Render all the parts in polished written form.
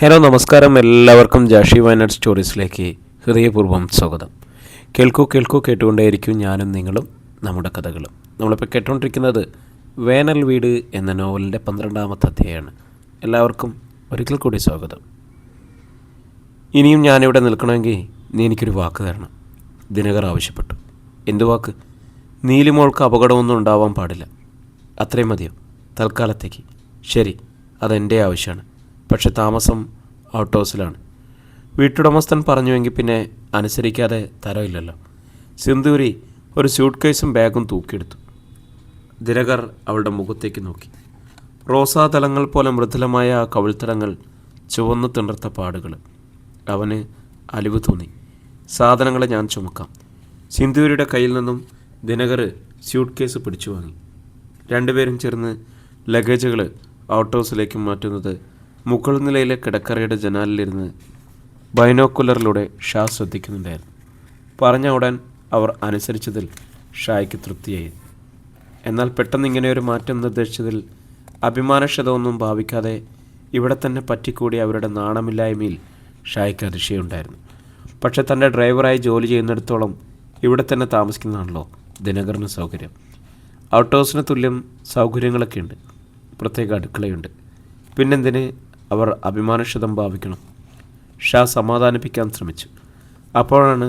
Hello നമസ്കാരം, എല്ലാവർക്കും ജാഷി വയനാട് സ്റ്റോറീസിലേക്ക് ഹൃദയപൂർവ്വം സ്വാഗതം. കേൾക്കൂ കേട്ടുകൊണ്ടേയിരിക്കും ഞാനും നിങ്ങളും നമ്മുടെ കഥകളും. നമ്മളിപ്പോൾ കേട്ടുകൊണ്ടിരിക്കുന്നത് വേനൽ വീട് എന്ന നോവലിൻ്റെ 12ാമത്തെ അധ്യായമാണ്. എല്ലാവർക്കും ഒരിക്കൽ കൂടി സ്വാഗതം. ഇനിയും ഞാനിവിടെ നിൽക്കണമെങ്കിൽ നീ എനിക്കൊരു വാക്ക് തരണം, ദിനകർ ആവശ്യപ്പെട്ടു. എന്തു വാക്ക്? നീലിമോൾക്ക് അപകടമൊന്നും ഉണ്ടാവാൻ പാടില്ല, അത്രയും മതിയോ തൽക്കാലത്തേക്ക്? ശരി, അതെൻ്റെ ആവശ്യമാണ്. പക്ഷെ താമസം ഔട്ട് ഹൗസിലാണ്. വീട്ടുടമസ്ഥൻ പറഞ്ഞുവെങ്കിൽ പിന്നെ അനുസരിക്കാതെ തരമില്ലല്ലോ. സിന്ദൂരി ഒരു സ്യൂട്ട് കേസും ബാഗും തൂക്കിയെടുത്തു. ദിനകർ അവളുടെ മുഖത്തേക്ക് നോക്കി. റോസാതലങ്ങൾ പോലെ മൃദുലമായ ആ കവിൾത്തടങ്ങൾ ചുവന്നു തിണർത്ത പാടുകൾ. അവന് അലിവ് തോന്നി. സാധനങ്ങളെ ഞാൻ ചുമക്കാം. സിന്ദൂരിയുടെ കയ്യിൽ നിന്നും ദിനകർ സ്യൂട്ട് കേസ് പിടിച്ചു വാങ്ങി. രണ്ടുപേരും ചേർന്ന് ലഗേജുകൾ ഔട്ട് ഹൗസിലേക്ക് മാറ്റുന്നത് മുകൾ നിലയിലെ കിടക്കറയുടെ ജനാലിലിരുന്ന് ബൈനോക്കുലറിലൂടെ ഷാ ശ്രദ്ധിക്കുന്നുണ്ടായിരുന്നു. പറഞ്ഞ ഉടൻ അവർ അനുസരിച്ചതിൽ ഷായ്ക്ക് തൃപ്തിയായി. എന്നാൽ പെട്ടെന്ന് ഇങ്ങനെയൊരു മാറ്റം നിർദ്ദേശിച്ചതിൽ അഭിമാനക്ഷതമൊന്നും ഭാവിക്കാതെ ഇവിടെ തന്നെ പറ്റിക്കൂടി അവരുടെ നാണമില്ലായ്മയിൽ ഷായ്ക്ക് അതിശയമുണ്ടായിരുന്നു. പക്ഷെ തൻ്റെ ഡ്രൈവറായി ജോലി ചെയ്യുന്നിടത്തോളം ഇവിടെ തന്നെ താമസിക്കുന്നതാണല്ലോ ദിനകറിന് സൗകര്യം. ഔട്ട് ഹൗസിന് തുല്യം സൗകര്യങ്ങളൊക്കെ ഉണ്ട്. പ്രത്യേക അടുക്കളയുണ്ട്. പിന്നെന്തിന് അവർ അഭിമാനക്ഷതം ഭാവിക്കണം? ഷാ സമാധാനിപ്പിക്കാൻ ശ്രമിച്ചു. അപ്പോഴാണ്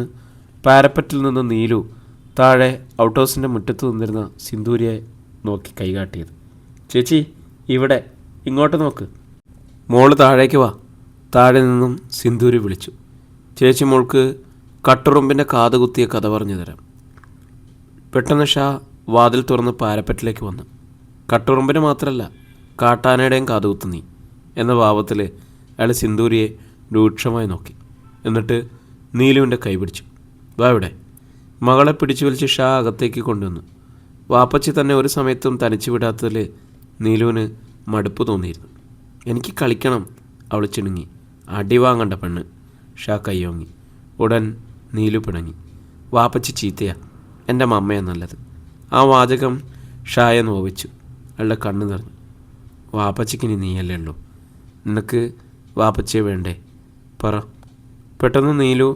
പാരപ്പറ്റിൽ നിന്ന് നീലു താഴെ ഔട്ട് ഹൗസിൻ്റെ മുറ്റത്ത് നിന്നിരുന്ന സിന്ദൂരിയെ നോക്കി കൈകാട്ടിയത്. ചേച്ചി, ഇവിടെ ഇങ്ങോട്ട് നോക്ക്. മോള് താഴേക്ക് വാ. താഴെ നിന്നും സിന്ദൂരി വിളിച്ചു. ചേച്ചി മോൾക്ക് കട്ടുറുമ്പിൻ്റെ കാതുകുത്തിയ കഥ പറഞ്ഞു തരാം. പെട്ടെന്ന് ഷാ വാതിൽ തുറന്ന് പാരപ്പറ്റിലേക്ക് വന്നു. കട്ടുറുമ്പിന് മാത്രമല്ല, കാട്ടാനയുടെയും കാതുകുത്തു നീ എന്ന ഭാവത്തിൽ അയാൾ സിന്ദൂരിയെ രൂക്ഷമായി നോക്കി. എന്നിട്ട് നീലുവിൻ്റെ കൈ പിടിച്ചു. വാ ഇവിടെ. മകളെ പിടിച്ചു വലിച്ച് ഷാ അകത്തേക്ക് കൊണ്ടുവന്നു. വാപ്പച്ചി തന്നെ ഒരു സമയത്തും തനിച്ചു വിടാത്തതിൽ നീലുവിന് മടുപ്പ് തോന്നിയിരുന്നു. എനിക്ക് കളിക്കണം, അവൾ ചിണുങ്ങി. അടി വാങ്ങണ്ട പെണ്ണ്. ഷാ കൈയോങ്ങി. ഉടൻ നീലു പിണങ്ങി. വാപ്പച്ചി ചീത്തയാ, എൻ്റെ മമ്മയാ നല്ലത്. ആ വാചകം ഷായെ നോവിച്ചു. അയാളുടെ കണ്ണ് നിറഞ്ഞു. വാപ്പച്ചിക്കിനി നീയല്ലേ ഉള്ളൂ. നിനക്ക് വാപ്പച്ചിയെ വേണ്ടേ? പറ. പെട്ടെന്ന് നീലു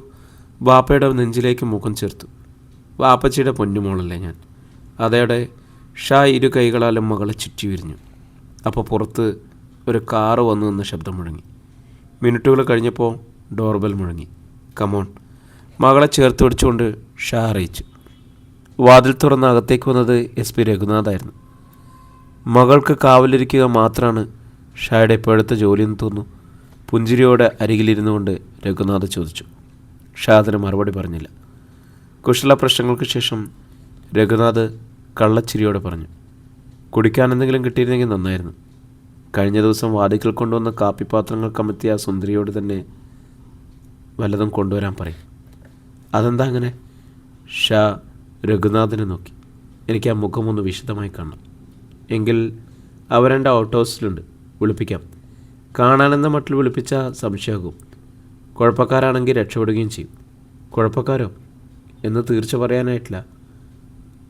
വാപ്പയുടെ നെഞ്ചിലേക്ക് മുഖം ചേർത്തു. വാപ്പച്ചിയുടെ പൊന്നുമോളല്ലേ ഞാൻ. അതോടെ ഷാ ഇരു കൈകളാലും മകളെ ചുറ്റി വിരിഞ്ഞു. അപ്പോൾ പുറത്ത് ഒരു കാറ് വന്നു എന്ന ശബ്ദം മുഴങ്ങി. മിനിറ്റുകൾ കഴിഞ്ഞപ്പോൾ ഡോർബെൽ മുഴങ്ങി. കമോൺ, മകളെ ചേർത്ത് പിടിച്ചുകൊണ്ട് ഷാ അറിയിച്ചു. വാതിൽ തുറന്ന് അകത്തേക്ക് വന്നത് SP രഘുനാഥായിരുന്നു. മകൾക്ക് കാവലിരിക്കുക മാത്രമാണ് ഷായുടെ ഇപ്പോഴത്തെ ജോലിയെന്ന് തോന്നുന്നു. പുഞ്ചിരിയോടെ അരികിലിരുന്നു കൊണ്ട് രഘുനാഥ് ചോദിച്ചു. ഷാ അതിന് മറുപടി പറഞ്ഞില്ല. കുശല പ്രശ്നങ്ങൾക്ക് ശേഷം രഘുനാഥ് കള്ളച്ചിരിയോടെ പറഞ്ഞു, കുടിക്കാൻ എന്തെങ്കിലും കിട്ടിയിരുന്നെങ്കിൽ നന്നായിരുന്നു. കഴിഞ്ഞ ദിവസം വാതിക്കൽ കൊണ്ടുവന്ന കാപ്പിപ്പാത്രങ്ങൾ കമത്തിയ ആ സുന്ദരിയോട് തന്നെ വല്ലതും കൊണ്ടുവരാൻ പറയും. അതെന്താ അങ്ങനെ? ഷാ രഘുനാഥിനെ നോക്കി. എനിക്ക് ആ മുഖമൊന്ന് വിശദമായി കാണണം. എങ്കിൽ അവരെൻ്റെ ഔട്ട് ഹൗസിലുണ്ട്, വിളിപ്പിക്കാം. കാണാനെന്ന മട്ടിൽ വിളിപ്പിച്ച സംശയമാകും. കുഴപ്പക്കാരാണെങ്കിൽ രക്ഷപ്പെടുകയും ചെയ്യും. കുഴപ്പക്കാരോ എന്ന് തീർച്ച പറയാനായിട്ടില്ല.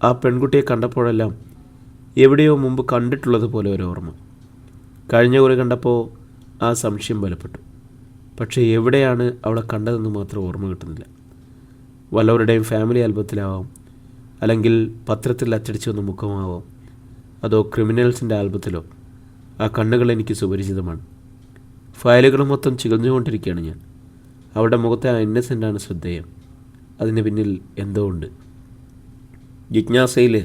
ആ പെൺകുട്ടിയെ കണ്ടപ്പോഴെല്ലാം എവിടെയോ മുമ്പ് കണ്ടിട്ടുള്ളതുപോലെ ഒരു ഓർമ്മ. കഴിഞ്ഞ കുറി കണ്ടപ്പോൾ ആ സംശയം ബലപ്പെട്ടു. പക്ഷേ എവിടെയാണ് അവളെ കണ്ടതെന്ന് മാത്രം ഓർമ്മ കിട്ടുന്നില്ല. വല്ലവരുടെയും ഫാമിലി ആൽബത്തിലാവാം, അല്ലെങ്കിൽ പത്രത്തിൽ അച്ചടിച്ചു വന്ന മുഖമാവാം, അതോ ക്രിമിനൽസിൻ്റെ ആൽബത്തിലോ. ആ കണ്ണുകൾ എനിക്ക് സുപരിചിതമാണ്. ഫയലുകൾ മൊത്തം ചികഞ്ഞുകൊണ്ടിരിക്കുകയാണ് ഞാൻ. അവളുടെ മുഖത്തെ ആ ഇന്നസെൻ്റാണ് ശ്രദ്ധേയം. അതിന് പിന്നിൽ എന്തോ ഉണ്ട്. ജിജ്ഞാസയിൽ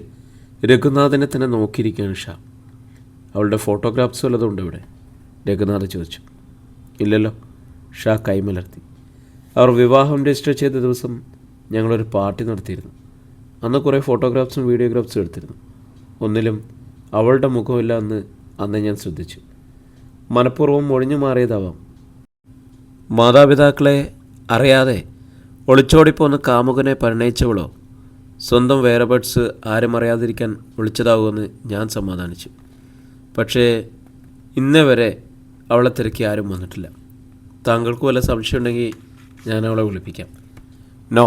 രഘുനാഥിനെ തന്നെ നോക്കിയിരിക്കുകയാണ് ഷാ. അവളുടെ ഫോട്ടോഗ്രാഫ്സ് വല്ലതും ഉണ്ട് ഇവിടെ? രഘുനാഥ് ചോദിച്ചു. ഇല്ലല്ലോ. ഷാ കൈമലർത്തി. അവർ വിവാഹം രജിസ്റ്റർ ചെയ്ത ദിവസം ഞങ്ങളൊരു പാർട്ടി നടത്തിയിരുന്നു. അന്ന് കുറേ ഫോട്ടോഗ്രാഫ്സും വീഡിയോഗ്രാഫ്സും എടുത്തിരുന്നു. ഒന്നിലും അവളുടെ മുഖമില്ല എന്ന് അന്ന് ഞാൻ ശ്രദ്ധിച്ചു. മനഃപൂർവ്വം ഒഴിഞ്ഞു മാറിയതാവാം. മാതാപിതാക്കളെ അറിയാതെ ഒളിച്ചോടിപ്പോന്ന് കാമുകനെ പരിണയിച്ചവളോ സ്വന്തം വേറെബേർഡ്സ് ആരും അറിയാതിരിക്കാൻ വിളിച്ചതാകുമെന്ന് ഞാൻ സമാധാനിച്ചു. പക്ഷേ ഇന്നേ വരെ അവളെ തിരക്കി ആരും വന്നിട്ടില്ല. താങ്കൾക്ക് വല്ല സംശയമുണ്ടെങ്കിൽ ഞാൻ അവളെ വിളിപ്പിക്കാം. നോ.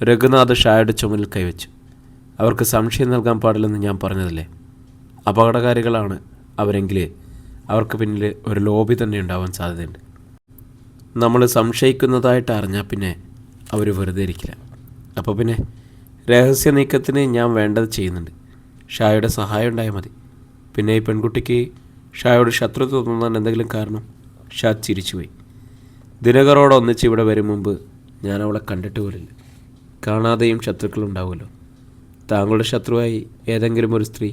രഘുനാഥ് ഷായുടെ ചുമലിൽ കൈവച്ചു. അവർക്ക് സംശയം നൽകാൻ പാടില്ലെന്ന് ഞാൻ പറഞ്ഞതല്ലേ. അപകടകാരികളാണ് അവരെങ്കിൽ അവർക്ക് പിന്നിൽ ഒരു ലോബി തന്നെ ഉണ്ടാവാൻ സാധ്യതയുണ്ട്. നമ്മൾ സംശയിക്കുന്നതായിട്ട് അറിഞ്ഞാൽ പിന്നെ അവർ വെറുതെ ഇരിക്കില്ല. അപ്പോൾ പിന്നെ രഹസ്യ നീക്കത്തിന് ഞാൻ വേണ്ടത് ചെയ്യുന്നുണ്ട്. ഷായുടെ സഹായം ഉണ്ടായാൽ മതി. പിന്നെ ഈ പെൺകുട്ടിക്ക് ഷായോട് ശത്രുത തോന്നാൻ എന്തെങ്കിലും കാരണം? ഷാ ചിരിച്ചുപോയി. ദിനകറോട് ഒന്നിച്ച് ഇവിടെ വരും മുമ്പ് ഞാൻ അവളെ കണ്ടിട്ട് പോലില്ല. കാണാതെയും ശത്രുക്കളുണ്ടാവുമല്ലോ. താങ്കളുടെ ശത്രുവായി ഏതെങ്കിലും ഒരു സ്ത്രീ?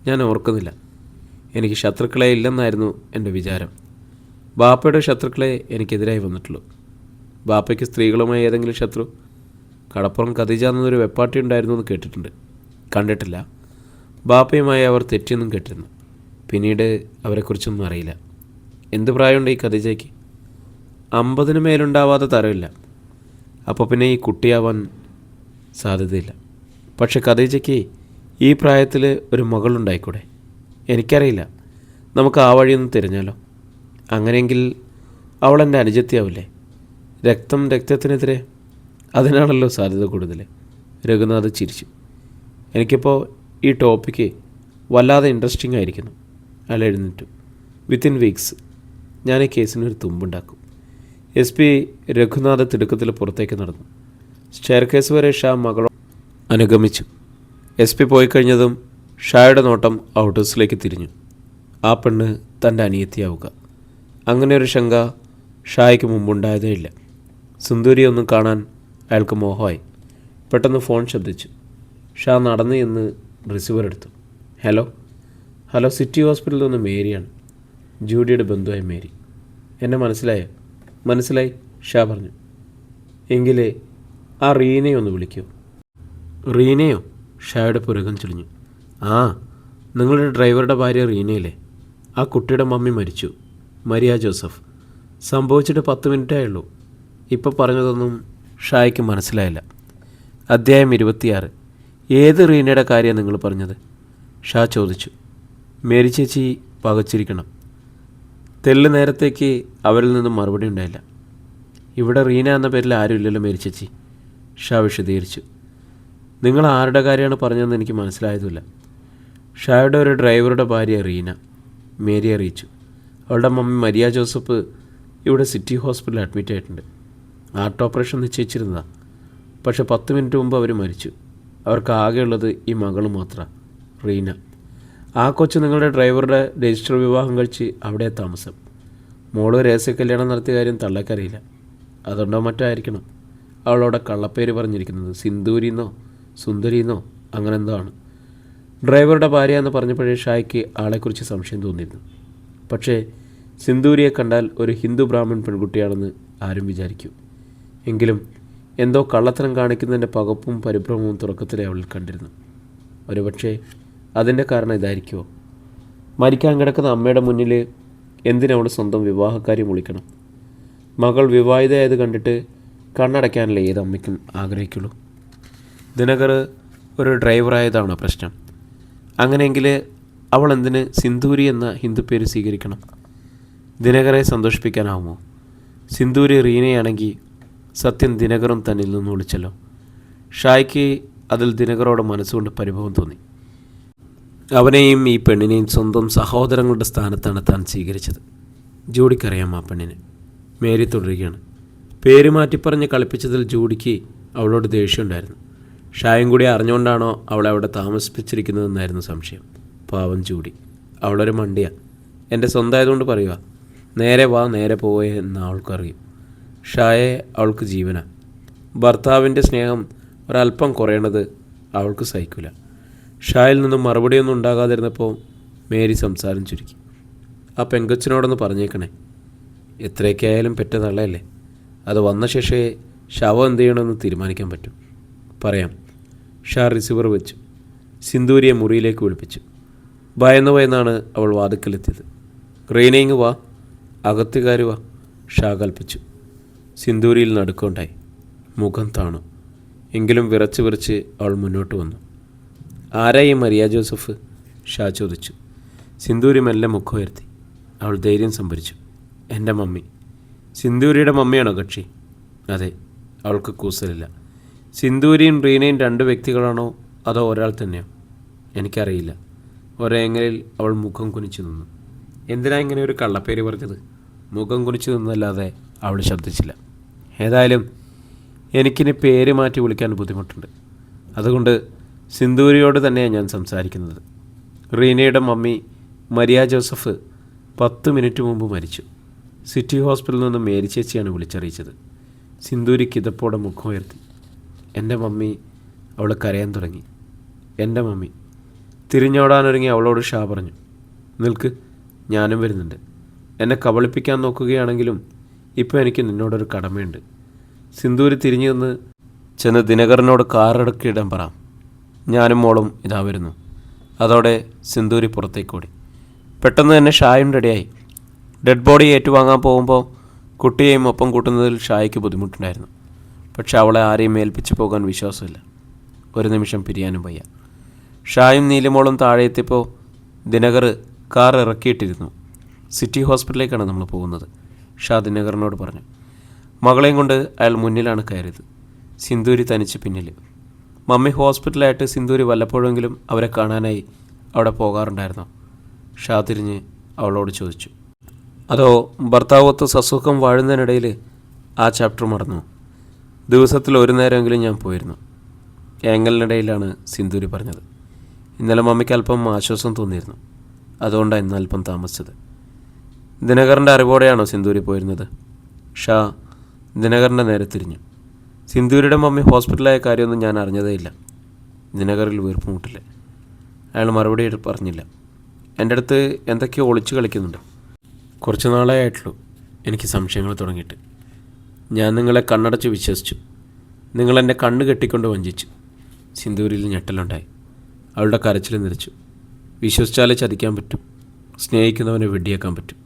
ഞാൻ ഓർക്കുന്നില്ല. എനിക്ക് ശത്രുക്കളെ ഇല്ലെന്നായിരുന്നു എൻ്റെ വിചാരം. ബാപ്പയുടെ ശത്രുക്കളെ എനിക്കെതിരായി വന്നിട്ടുള്ളൂ. ബാപ്പയ്ക്ക് സ്ത്രീകളുമായി ഏതെങ്കിലും ശത്രു? കടപ്പുറം ഖദീജ എന്നൊരു വെപ്പാട്ടി ഉണ്ടായിരുന്നു എന്ന് കേട്ടിട്ടുണ്ട്. കണ്ടിട്ടില്ല. ബാപ്പയുമായി അവർ തെറ്റിയെന്നും കേട്ടിരുന്നു. പിന്നീട് അവരെക്കുറിച്ചൊന്നും അറിയില്ല. എന്ത് പ്രായമുണ്ട് ഈ ഖദീജയ്ക്ക്? 50 മേലുണ്ടാവാതെ തരമില്ല. അപ്പോൾ പിന്നെ ഈ കുട്ടിയാവാൻ സാധ്യതയില്ല. പക്ഷെ ഖദീജയ്ക്ക് ഈ പ്രായത്തിൽ ഒരു മകളുണ്ടായിക്കൂടെ? എനിക്കറിയില്ല. നമുക്ക് ആ വഴിയൊന്ന് തിരഞ്ഞാലോ? അങ്ങനെയെങ്കിൽ അവൾ എൻ്റെ അനുജത്തിയാവില്ലേ? രക്തത്തിനെതിരെ അതിനാണല്ലോ സാധ്യത കൂടുതൽ. രഘുനാഥ് ചിരിച്ചു. എനിക്കിപ്പോൾ ഈ ടോപ്പിക്ക് വല്ലാതെ ഇൻട്രസ്റ്റിംഗ് ആയിരിക്കുന്നു. അയാൾ എഴുന്നേറ്റു. വിത്തിൻ വീക്സ് ഞാൻ ഈ കേസിനൊരു തുമ്പുണ്ടാക്കും. SP രഘുനാഥ് തിടുക്കത്തിൽ പുറത്തേക്ക് നടന്നു. സ്റ്റെയർ കേസ് വരെ ഷാ മകളോ അനുഗമിച്ചു. SP പോയി കഴിഞ്ഞതും ഷായുടെ നോട്ടം ഔട്ട് ഹൗസിലേക്ക് തിരിഞ്ഞു. ആ പെണ്ണ് തൻ്റെ അനിയത്തിയാവുക, അങ്ങനെ ഒരു ശങ്ക ഷായ്ക്ക് മുമ്പുണ്ടായതേ ഇല്ല. സുന്ദരിയൊന്നും കാണാൻ അയാൾക്ക് മോഹമായി. പെട്ടെന്ന് ഫോൺ ശബ്ദിച്ചു. ഷാ നടന്നു എന്ന് റിസീവർ എടുത്തു. ഹലോ സിറ്റി ഹോസ്പിറ്റലിൽ നിന്ന് മേരിയാണ്. ജൂഡിയുടെ ബന്ധുവായ മേരി. എന്നെ മനസ്സിലായോ? മനസ്സിലായി, ഷാ പറഞ്ഞു. എങ്കിലേ ആ റീനയെ ഒന്ന് വിളിക്കൂ. റീനയോ? ഷായുടെ പുരകം ചുളിഞ്ഞു. ആ, നിങ്ങളുടെ ഡ്രൈവറുടെ ഭാര്യ റീനയില്ലേ? ആ കുട്ടിയുടെ മമ്മി മരിച്ചു, മരിയ ജോസഫ്. സംഭവിച്ചിട്ട് 10 മിനിറ്റേ ഉള്ളൂ. ഇപ്പോൾ പറഞ്ഞതൊന്നും ഷായ്ക്ക് മനസ്സിലായില്ല. അധ്യായം 26. ഏത് റീനയുടെ കാര്യമാണ് നിങ്ങൾ പറഞ്ഞത്? ഷാ ചോദിച്ചു. മേരി ചേച്ചി പകച്ചിരിക്കണം. തെല്ല് നേരത്തേക്ക് അവരിൽ നിന്നും മറുപടി ഉണ്ടായില്ല. ഇവിടെ റീന എന്ന പേരിൽ ആരുമില്ലല്ലോ മേരി ചേച്ചി, ഷാ വിശദീകരിച്ചു. നിങ്ങൾ ആരുടെ കാര്യമാണ് പറഞ്ഞതെന്ന് എനിക്ക് മനസ്സിലായതുമില്ല. ഷായുടെ ഒരു ഡ്രൈവറുടെ ഭാര്യ റീന, മേരി അറിയിച്ചു. അവളുടെ മമ്മി മരിയ ജോസഫ് ഇവിടെ സിറ്റി ഹോസ്പിറ്റലിൽ അഡ്മിറ്റ് ആയിട്ടുണ്ട്. ഹാർട്ട് ഓപ്പറേഷൻ നിശ്ചയിച്ചിരുന്നതാണ്. പക്ഷെ 10 മിനിറ്റ് മുമ്പ് അവർ മരിച്ചു. അവർക്ക് ആകെയുള്ളത് ഈ മകൾ മാത്രമാണ്, റീന. ആ കൊച്ച് നിങ്ങളുടെ ഡ്രൈവറുടെ രജിസ്റ്റർ വിവാഹം കഴിച്ച് അവിടെ താമസം. മോള് രഹസ്യ കല്യാണം നടത്തിയ കാര്യം തള്ളക്കറിയില്ല. അതുകൊണ്ടോ മറ്റോ ആയിരിക്കണം അവളവിടെ കള്ളപ്പേര് പറഞ്ഞിരിക്കുന്നത്. സിന്ദൂരിന്നോ സുന്ദരിന്നോ അങ്ങനെ എന്തോ ആണ്. ഡ്രൈവറുടെ ഭാര്യ എന്ന് പറഞ്ഞപ്പോഴേ ഷായ്ക്ക് ആളെക്കുറിച്ച് സംശയം തോന്നിയിരുന്നു. പക്ഷേ സിന്ദൂരിയെ കണ്ടാൽ ഒരു ഹിന്ദു ബ്രാഹ്മൺ പെൺകുട്ടിയാണെന്ന് ആരും വിചാരിക്കും. എങ്കിലും എന്തോ കള്ളത്തരം കാണിക്കുന്നതിൻ്റെ പകപ്പും പരിഭ്രമവും തുടക്കത്തിലെ അവളിൽ കണ്ടിരുന്നു. ഒരുപക്ഷെ അതിൻ്റെ കാരണം ഇതായിരിക്കുമോ? മരിക്കാൻ കിടക്കുന്ന അമ്മയുടെ മുന്നിൽ എന്തിനവൾ സ്വന്തം വിവാഹക്കാര്യം വിളിക്കണം? മകൾ വിവാഹിതയായത് കണ്ടിട്ട് കണ്ണടയ്ക്കാനല്ലേ ഏത് അമ്മയ്ക്കും ആഗ്രഹിക്കുള്ളൂ. ദിനകർ ഒരു ഡ്രൈവറായതാണോ പ്രശ്നം? അങ്ങനെയെങ്കിൽ അവൾ എന്തിന് സിന്ദൂരി എന്ന ഹിന്ദു പേര് സ്വീകരിക്കണം? ദിനകരെ സന്തോഷിപ്പിക്കാനാവുമോ? സിന്ദൂരി റീനയാണെങ്കിൽ സത്യം ദിനകറും തന്നിൽ നിന്ന് വിളിച്ചല്ലോ. ഷായ്ക്ക് അതിൽ ദിനകറോട് മനസ്സുകൊണ്ട് പരിഭവം തോന്നി. അവനെയും ഈ പെണ്ണിനെയും സ്വന്തം സഹോദരങ്ങളുടെ സ്ഥാനത്താണ് താൻ സ്വീകരിച്ചത്. ജൂഡിക്കറിയാം ആ പെണ്ണിനെ. മേരി തുടരുകയാണ്. പേര് മാറ്റിപ്പറഞ്ഞ് കളിപ്പിച്ചതിൽ ജൂഡിക്ക് അവളോട് ദേഷ്യമുണ്ടായിരുന്നു. ഷായും കൂടി അറിഞ്ഞുകൊണ്ടാണോ അവളെ അവിടെ താമസിപ്പിച്ചിരിക്കുന്നതെന്നായിരുന്നു സംശയം. പാവം ജൂഡി. അവളൊരു മണ്ടിയ. എൻ്റെ സ്വന്തമായതുകൊണ്ട് പറയുക. നേരെ വാ നേരെ പോവേ എന്ന് അവൾക്കറിയും. ഷായെ അവൾക്ക് ജീവനാണ്. ഭർത്താവിൻ്റെ സ്നേഹം ഒരല്പം കുറയണത് അവൾക്ക് സഹിക്കില്ല. ഷായിൽ നിന്നും മറുപടിയൊന്നും ഉണ്ടാകാതിരുന്നപ്പോൾ മേരി സംസാരം ചുരുക്കി. ആ പെങ്കൊച്ചിനോടൊന്ന് പറഞ്ഞേക്കണേ. എത്രയൊക്കെ ആയാലും പെറ്റ തള്ളയല്ലേ. അത് വന്ന ശേഷമേ ശവം എന്ത് ചെയ്യണമെന്ന് തീരുമാനിക്കാൻ പറ്റും. പറയാം. ഷാ റിസീവർ വെച്ചു. സിന്ദൂരിയെ മുറിയിലേക്ക് വിളിപ്പിച്ചു. ഭയന്നാണ് അവൾ വാതിക്കലെത്തിയത്. റീനയിങ് വാ, അകത്ത് കയറി വാ, ഷാ കൽപ്പിച്ചു. സിന്ദൂരിയിൽ നടുക്കമുണ്ടായി. മുഖം താണു. എങ്കിലും വിറച്ച് അവൾ മുന്നോട്ട് വന്നു. ആരായി മരിയ ജോസഫ്? ഷാ ചോദിച്ചു. സിന്ദൂരി മെല്ലെ മുഖമുയർത്തി. അവൾ ധൈര്യം സംഭരിച്ചു. എൻ്റെ മമ്മി. സിന്ദൂരിയുടെ മമ്മിയാണോ കക്ഷി? അതെ. അവൾക്ക് കൂസലില്ല. സിന്ദൂരിയും റീനയും 2 വ്യക്തികളാണോ അതോ ഒരാൾ തന്നെയോ? എനിക്കറിയില്ല. ഒരേങ്ങലിൽ അവൾ മുഖം കുനിച്ചു നിന്നു. എന്തിനാ ഇങ്ങനെ ഒരു കള്ളപ്പേര് പറഞ്ഞത്? മുഖം കുനിച്ചു നിന്നല്ലാതെ അവൾ ശബ്ദിച്ചില്ല. ഏതായാലും എനിക്കിനി പേര് മാറ്റി വിളിക്കാൻ ബുദ്ധിമുട്ടുണ്ട്. അതുകൊണ്ട് സിന്ദൂരിയോട് തന്നെയാണ് ഞാൻ സംസാരിക്കുന്നത്. റീനയുടെ മമ്മി മരിയ ജോസഫ് 10 മിനിറ്റ് മുമ്പ് മരിച്ചു. സിറ്റി ഹോസ്പിറ്റലിൽ നിന്ന് മേരി ചേച്ചിയാണ് വിളിച്ചറിയിച്ചത്. സിന്ദൂരി കിതപ്പോടെ മുഖമുയർത്തി. എൻ്റെ മമ്മി. അവൾ കരയാൻ തുടങ്ങി. എൻ്റെ മമ്മി. തിരിഞ്ഞോടാനൊരുങ്ങി അവളോട് ഷാ പറഞ്ഞു, നിൽക്ക്, ഞാനും വരുന്നുണ്ട്. എന്നെ കബളിപ്പിക്കാൻ നോക്കുകയാണെങ്കിലും ഇപ്പോൾ എനിക്ക് നിന്നോടൊരു കടമയുണ്ട്. സിന്ദൂരി തിരിഞ്ഞു നിന്ന് ചെന്ന് ദിനകരനോട് കാറടക്കിയിടാൻ പറ. ഞാനും മോളും ഇതാ വരുന്നു. അതോടെ സിന്ദൂരി പുറത്തേക്കോടി. പെട്ടെന്ന് തന്നെ ഷായും റെഡിയായി. ഡെഡ് ബോഡി ഏറ്റുവാങ്ങാൻ പോകുമ്പോൾ കുട്ടിയെയും ഒപ്പം കൂട്ടുന്നതിൽ ഷായ്ക്ക് ബുദ്ധിമുട്ടുണ്ടായിരുന്നു. പക്ഷെ അവളെ ആരെയും ഏൽപ്പിച്ചു പോകാൻ വിശ്വാസമില്ല. ഒരു നിമിഷം പിരിയാനും വയ്യ. ഷായും നീലിമോളും താഴെ എത്തിയപ്പോൾ ദിനകർ കാർ ഇറക്കിയിട്ടിരുന്നു. സിറ്റി ഹോസ്പിറ്റലിലേക്കാണ് നമ്മൾ പോകുന്നത്, ഷാ ദിനകരനോട് പറഞ്ഞു. മകളെയും കൊണ്ട് അയാൾ മുന്നിലാണ് കയറിയത്. സിന്ദൂരി തനിച്ച് പിന്നിൽ. മമ്മി ഹോസ്പിറ്റലായിട്ട് സിന്ദൂരി വല്ലപ്പോഴെങ്കിലും അവരെ കാണാനായി അവിടെ പോകാറുണ്ടായിരുന്നോ? ഷാ തിരിഞ്ഞ് അവളോട് ചോദിച്ചു. അതോ ഭർത്താവൊത്ത് സസുഖം വാഴുന്നതിനിടയിൽ ആ ചാപ്റ്റർ മറന്നു? ദിവസത്തിൽ ഒരു നേരമെങ്കിലും ഞാൻ പോയിരുന്നു. ഏങ്ങലിനിടയിലാണ് സിന്ദൂരി പറഞ്ഞത്. ഇന്നലെ മമ്മിക്ക് അല്പം ആശ്വാസം തോന്നിയിരുന്നു. അതുകൊണ്ടാണ് ഇന്ന് അല്പം താമസിച്ചത്. ദിനകരൻ്റെ അറിവോടെയാണോ സിന്ദൂരി പോയിരുന്നത്? ഷാ ദിനകരൻ്റെ നേരെ തിരിഞ്ഞു. സിന്ദൂരിയുടെ മമ്മി ഹോസ്പിറ്റലായ കാര്യമൊന്നും ഞാൻ അറിഞ്ഞതേയില്ല. ദിനകറിൽ വീർപ്പുമുട്ടില്ല. അയാൾ മറുപടി പറഞ്ഞില്ല. എൻ്റെ അടുത്ത് എന്തൊക്കെയോ ഒളിച്ചു കളിക്കുന്നുണ്ട്. കുറച്ച് നാളേ ആയിട്ടുള്ളൂ എനിക്ക് സംശയങ്ങൾ തുടങ്ങിയിട്ട്. ഞാൻ നിങ്ങളെ കണ്ണടച്ച് വിശ്വസിച്ചു. നിങ്ങളെന്നെ കണ്ണ് കെട്ടിക്കൊണ്ട് വഞ്ചിച്ചു. സിന്ദൂരിയിൽ ഞെട്ടലുണ്ടായി. അവളുടെ കരച്ചിൽ നിരച്ചു. വിശ്വസിച്ചാലേ ചതിക്കാൻ പറ്റും. സ്നേഹിക്കുന്നവനെ വെടിയേക്കാൻ പറ്റും.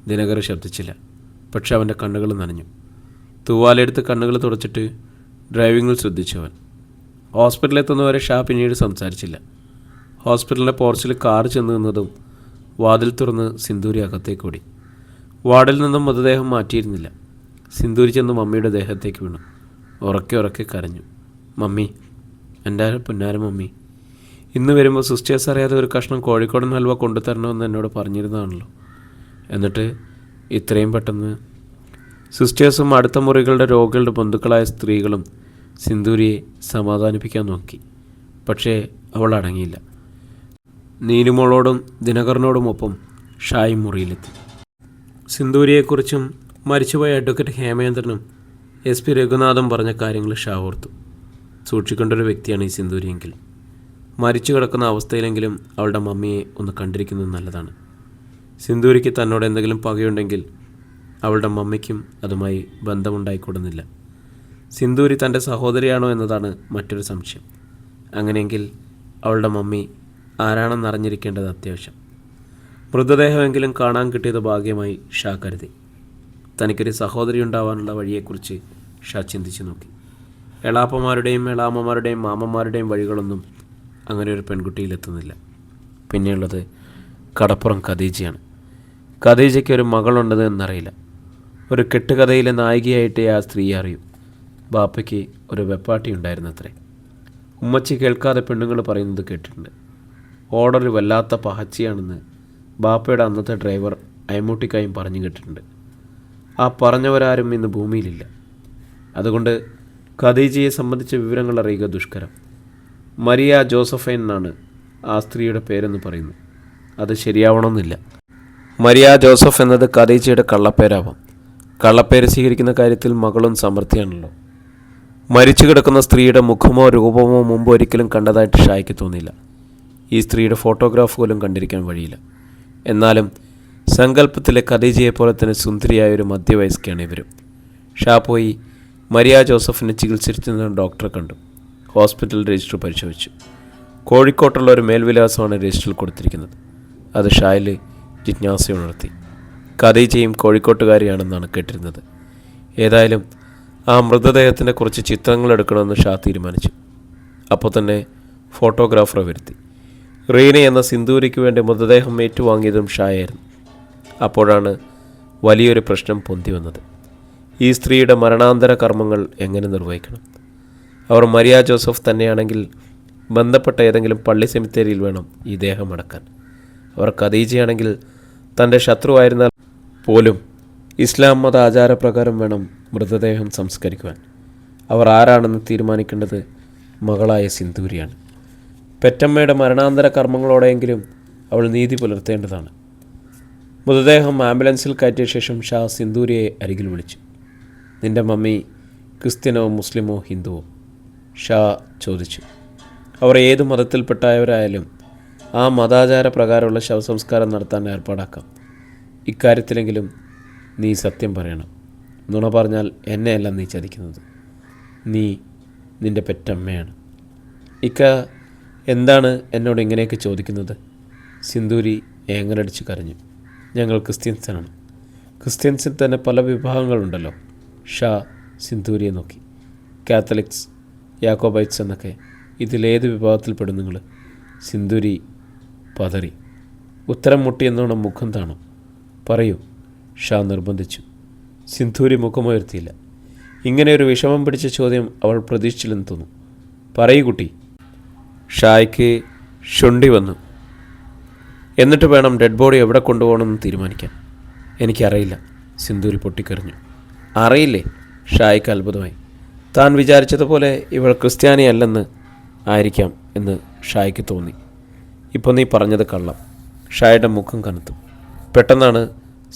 ദിനകർ ശബ്ദിച്ചില്ല. പക്ഷെ അവൻ്റെ കണ്ണുകൾ നനഞ്ഞു. തൂവാലെടുത്ത് കണ്ണുകൾ തുടച്ചിട്ട് ഡ്രൈവിങ്ങിൽ ശ്രദ്ധിച്ചവൻ. ഹോസ്പിറ്റലിലെത്തുന്നവരെ ഷാ പിന്നീട് സംസാരിച്ചില്ല. ഹോസ്പിറ്റലിൻ്റെ പോർച്ചിൽ കാർ ചെന്ന് നിന്നതും വാതിൽ തുറന്ന് സിന്ദൂരി അകത്തേക്കോടി. വാർഡിൽ നിന്നും മൃതദേഹം മാറ്റിയിരുന്നില്ല. സിന്ദൂരി ചെന്ന് മമ്മിയുടെ ദേഹത്തേക്ക് വീണു. ഉറക്കെ കരഞ്ഞു. മമ്മി, എൻ്റെ പുന്നാര മമ്മി, ഇന്ന് വരുമ്പോൾ സിസ്റ്റേഴ്സ് അറിയാതെ ഒരു കഷ്ണം കോഴിക്കോടൻ ഹൽവ കൊണ്ടുതരണമെന്ന് എന്നോട് പറഞ്ഞിരുന്നതാണല്ലോ. എന്നിട്ട് ഇത്രയും പെട്ടെന്ന്. സിസ്റ്റേഴ്സും അടുത്ത മുറികളുടെ രോഗികളുടെ ബന്ധുക്കളായ സ്ത്രീകളും സിന്ദൂരിയെ സമാധാനിപ്പിക്കാൻ നോക്കി. പക്ഷേ അവൾ അടങ്ങിയില്ല. നീലിമോളോടും ദിനകരനോടുമൊപ്പം ഷായും മുറിയിലെത്തി. സിന്ദൂരിയെക്കുറിച്ചും മരിച്ചുപോയ അഡ്വക്കേറ്റ് ഹേമേന്ദ്രനും SP രഘുനാഥും പറഞ്ഞ കാര്യങ്ങൾ ഷാ ഓർത്തു. സൂക്ഷിക്കേണ്ട ഒരു വ്യക്തിയാണ് ഈ സിന്ദൂരിയെങ്കിൽ. മരിച്ചു കിടക്കുന്ന അവസ്ഥയിലെങ്കിലും അവളുടെ മമ്മിയെ ഒന്ന് കണ്ടിരിക്കുന്നത് നല്ലതാണ്. സിന്ദൂരിക്ക് തന്നോട് എന്തെങ്കിലും പകയുണ്ടെങ്കിൽ അവളുടെ മമ്മിക്കും അതുമായി ബന്ധമുണ്ടായിക്കൂടുന്നില്ല. സിന്ദൂരി തൻ്റെ സഹോദരിയാണോ എന്നതാണ് മറ്റൊരു സംശയം. അങ്ങനെയെങ്കിൽ അവളുടെ മമ്മി ആരാണെന്നറിഞ്ഞിരിക്കേണ്ടത് അത്യാവശ്യം. മൃതദേഹമെങ്കിലും കാണാൻ കിട്ടിയത് ഭാഗ്യമായി ഷാ കരുതി. തനിക്കൊരു സഹോദരി ഉണ്ടാവാനുള്ള വഴിയെക്കുറിച്ച് ഷാ ചിന്തിച്ചു നോക്കി. എളാപ്പമാരുടെയും എളാമ്മമാരുടെയും മാമന്മാരുടെയും വഴികളൊന്നും അങ്ങനെ ഒരു പെൺകുട്ടിയിലെത്തുന്നില്ല. പിന്നെയുള്ളത് കടപ്പുറം ഖദീജയാണ്. ഖദീജയ്ക്ക് ഒരു മകളുണ്ടെന്ന് എന്നറിയില്ല. ഒരു കെട്ടുകഥയിലെ നായികയായിട്ടേ ആ സ്ത്രീയെ അറിയൂ. ബാപ്പയ്ക്ക് ഒരു വെപ്പാട്ടി ഉണ്ടായിരുന്നത്രേ. ഉമ്മച്ചി കേൾക്കാതെ പെണ്ണുങ്ങൾ പറയുന്നത് കേട്ടിട്ടുണ്ട്. ഓർഡർ വല്ലാത്ത പഹച്ചിയാണെന്ന് ബാപ്പയുടെ അന്നത്തെ ഡ്രൈവർ അയമൂട്ടിക്കായും പറഞ്ഞു കേട്ടിട്ടുണ്ട്. ആ പറഞ്ഞവരാരും ഇന്ന് ഭൂമിയിലില്ല. അതുകൊണ്ട് ഖദീജയെ സംബന്ധിച്ച വിവരങ്ങൾ അറിയുക ദുഷ്കരം. മരിയ ജോസഫൈൻ എന്നാണ് ആ സ്ത്രീയുടെ പേരെന്ന് പറയുന്നു. അത് ശരിയാവണമെന്നില്ല. മരിയ ജോസഫ് എന്നത് ഖദീജയുടെ കള്ളപ്പേരാവാം. കള്ളപ്പേര് സ്വീകരിക്കുന്ന കാര്യത്തിൽ മകളും സമൃദ്ധിയാണല്ലോ. മരിച്ചു കിടക്കുന്ന സ്ത്രീയുടെ മുഖമോ രൂപമോ മുമ്പ് ഒരിക്കലും കണ്ടതായിട്ട് ഷായ്ക്ക് തോന്നിയില്ല. ഈ സ്ത്രീയുടെ ഫോട്ടോഗ്രാഫ് പോലും കണ്ടിരിക്കാൻ വഴിയില്ല. എന്നാലും സങ്കല്പത്തിലെ ഖദീജയെപ്പോലെ തന്നെ സുന്ദരിയായൊരു മധ്യവയസ്കയാണ് ഇവരും. ഷാ പോയി മരിയ ജോസഫിനെ ചികിത്സിച്ചിരുന്ന ഡോക്ടറെ കണ്ടു. ഹോസ്പിറ്റൽ രജിസ്റ്റർ പരിശോധിച്ചു. കോഴിക്കോട്ടുള്ള ഒരു മേൽവിലാസമാണ് രജിസ്റ്ററിൽ കൊടുത്തിരിക്കുന്നത്. അത് ഷായിൽ ജിജ്ഞാസയുണർത്തി. ഖദീജയും കോഴിക്കോട്ടുകാരിയാണെന്നാണ് കേട്ടിരുന്നത്. ഏതായാലും ആ മൃതദേഹത്തിൻ്റെ കുറച്ച് ചിത്രങ്ങൾ എടുക്കണമെന്ന് ഷാ തീരുമാനിച്ചു. അപ്പോൾ തന്നെ ഫോട്ടോഗ്രാഫറെ വരുത്തി. റീന എന്ന സിന്ദൂരിക്ക് വേണ്ടി മൃതദേഹം ഏറ്റുവാങ്ങിയതും ഷായായിരുന്നു. അപ്പോഴാണ് വലിയൊരു പ്രശ്നം പൊന്തി വന്നത്. ഈ സ്ത്രീയുടെ മരണാന്തര കർമ്മങ്ങൾ എങ്ങനെ നിർവഹിക്കണം? അവർ മരിയ ജോസഫ് തന്നെയാണെങ്കിൽ ബന്ധപ്പെട്ട ഏതെങ്കിലും പള്ളി സെമിത്തേരിയിൽ വേണം ഈ ദേഹം അടക്കാൻ. അവർ ഖദീജയാണെങ്കിൽ തൻ്റെ ശത്രുവായിരുന്നാൽ പോലും ഇസ്ലാം മത ആചാരപ്രകാരം വേണം മൃതദേഹം സംസ്കരിക്കുവാൻ. അവർ ആരാണെന്ന് തീരുമാനിക്കേണ്ടത് മകളായ സിന്ദൂരിയാണ്. പെറ്റമ്മയുടെ മരണാന്തര കർമ്മങ്ങളോടെയെങ്കിലും അവൾ നീതി പുലർത്തേണ്ടതാണ്. മൃതദേഹം ആംബുലൻസിൽ കയറ്റിയ ശേഷം ഷാ സിന്ദൂരിയെ അരികിൽ വിളിച്ചു. നിന്റെ മമ്മി ക്രിസ്ത്യനോ മുസ്ലിമോ ഹിന്ദുവോ? ഷാ ചോദിച്ചു. അവർ ഏത് മതത്തിൽപ്പെട്ടായവരായാലും ആ മതാചാര പ്രകാരമുള്ള ശവസംസ്കാരം നടത്താൻ ഏർപ്പാടാക്കാം. ഇക്കാര്യത്തിലെങ്കിലും നീ സത്യം പറയണം. നുണ പറഞ്ഞാൽ എന്നെയല്ല നീ ചതിക്കുന്നത്. നീ നിൻ്റെ പെറ്റമ്മയാണ്. ഇക്ക എന്താണ് എന്നോട് ഇങ്ങനെയൊക്കെ ചോദിക്കുന്നത്? സിന്ദൂരി ഏങ്ങലടിച്ച് കരഞ്ഞു. ഞങ്ങൾ ക്രിസ്ത്യൻസാണ്. ക്രിസ്ത്യൻസിൽ തന്നെ പല വിഭാഗങ്ങളുണ്ടല്ലോ. ഷാ സിന്ദൂരിയെ നോക്കി. കാത്തലിക്സ്, യാക്കോബൈറ്റ്സ് എന്നൊക്കെ. ഇതിലേത് വിഭാഗത്തിൽപ്പെടും നിങ്ങൾ? സിന്ദൂരി പതറി. ഉത്തരം മുട്ടിയെന്നോണം മുഖം താണു. പറയൂ, ഷാ നിർബന്ധിച്ചു. സിന്ദൂരി മുഖമുയർത്തിയില്ല. ഇങ്ങനെയൊരു വിഷമം പിടിച്ച ചോദ്യം അവൾ പ്രതീക്ഷിച്ചില്ലെന്ന് തോന്നുന്നു. പറയൂ കുട്ടി. ഷായ്ക്ക് ശുണ്ടി വന്നു. എന്നിട്ട് വേണം ഡെഡ് ബോഡി എവിടെ കൊണ്ടുപോകണമെന്ന് തീരുമാനിക്കാൻ. എനിക്കറിയില്ല, സിന്ദൂരി പൊട്ടിക്കറിഞ്ഞു. അറിയില്ലേ? ഷായ്ക്ക് അത്ഭുതമായി. താൻ വിചാരിച്ചതുപോലെ ഇവൾ ക്രിസ്ത്യാനിയല്ലെന്ന് ആയിരിക്കാം എന്ന് ഷായ്ക്ക് തോന്നി. ഇപ്പോൾ നീ പറഞ്ഞത് കള്ളം. ഷായുടെ മുഖം കനത്തു. പെട്ടെന്നാണ്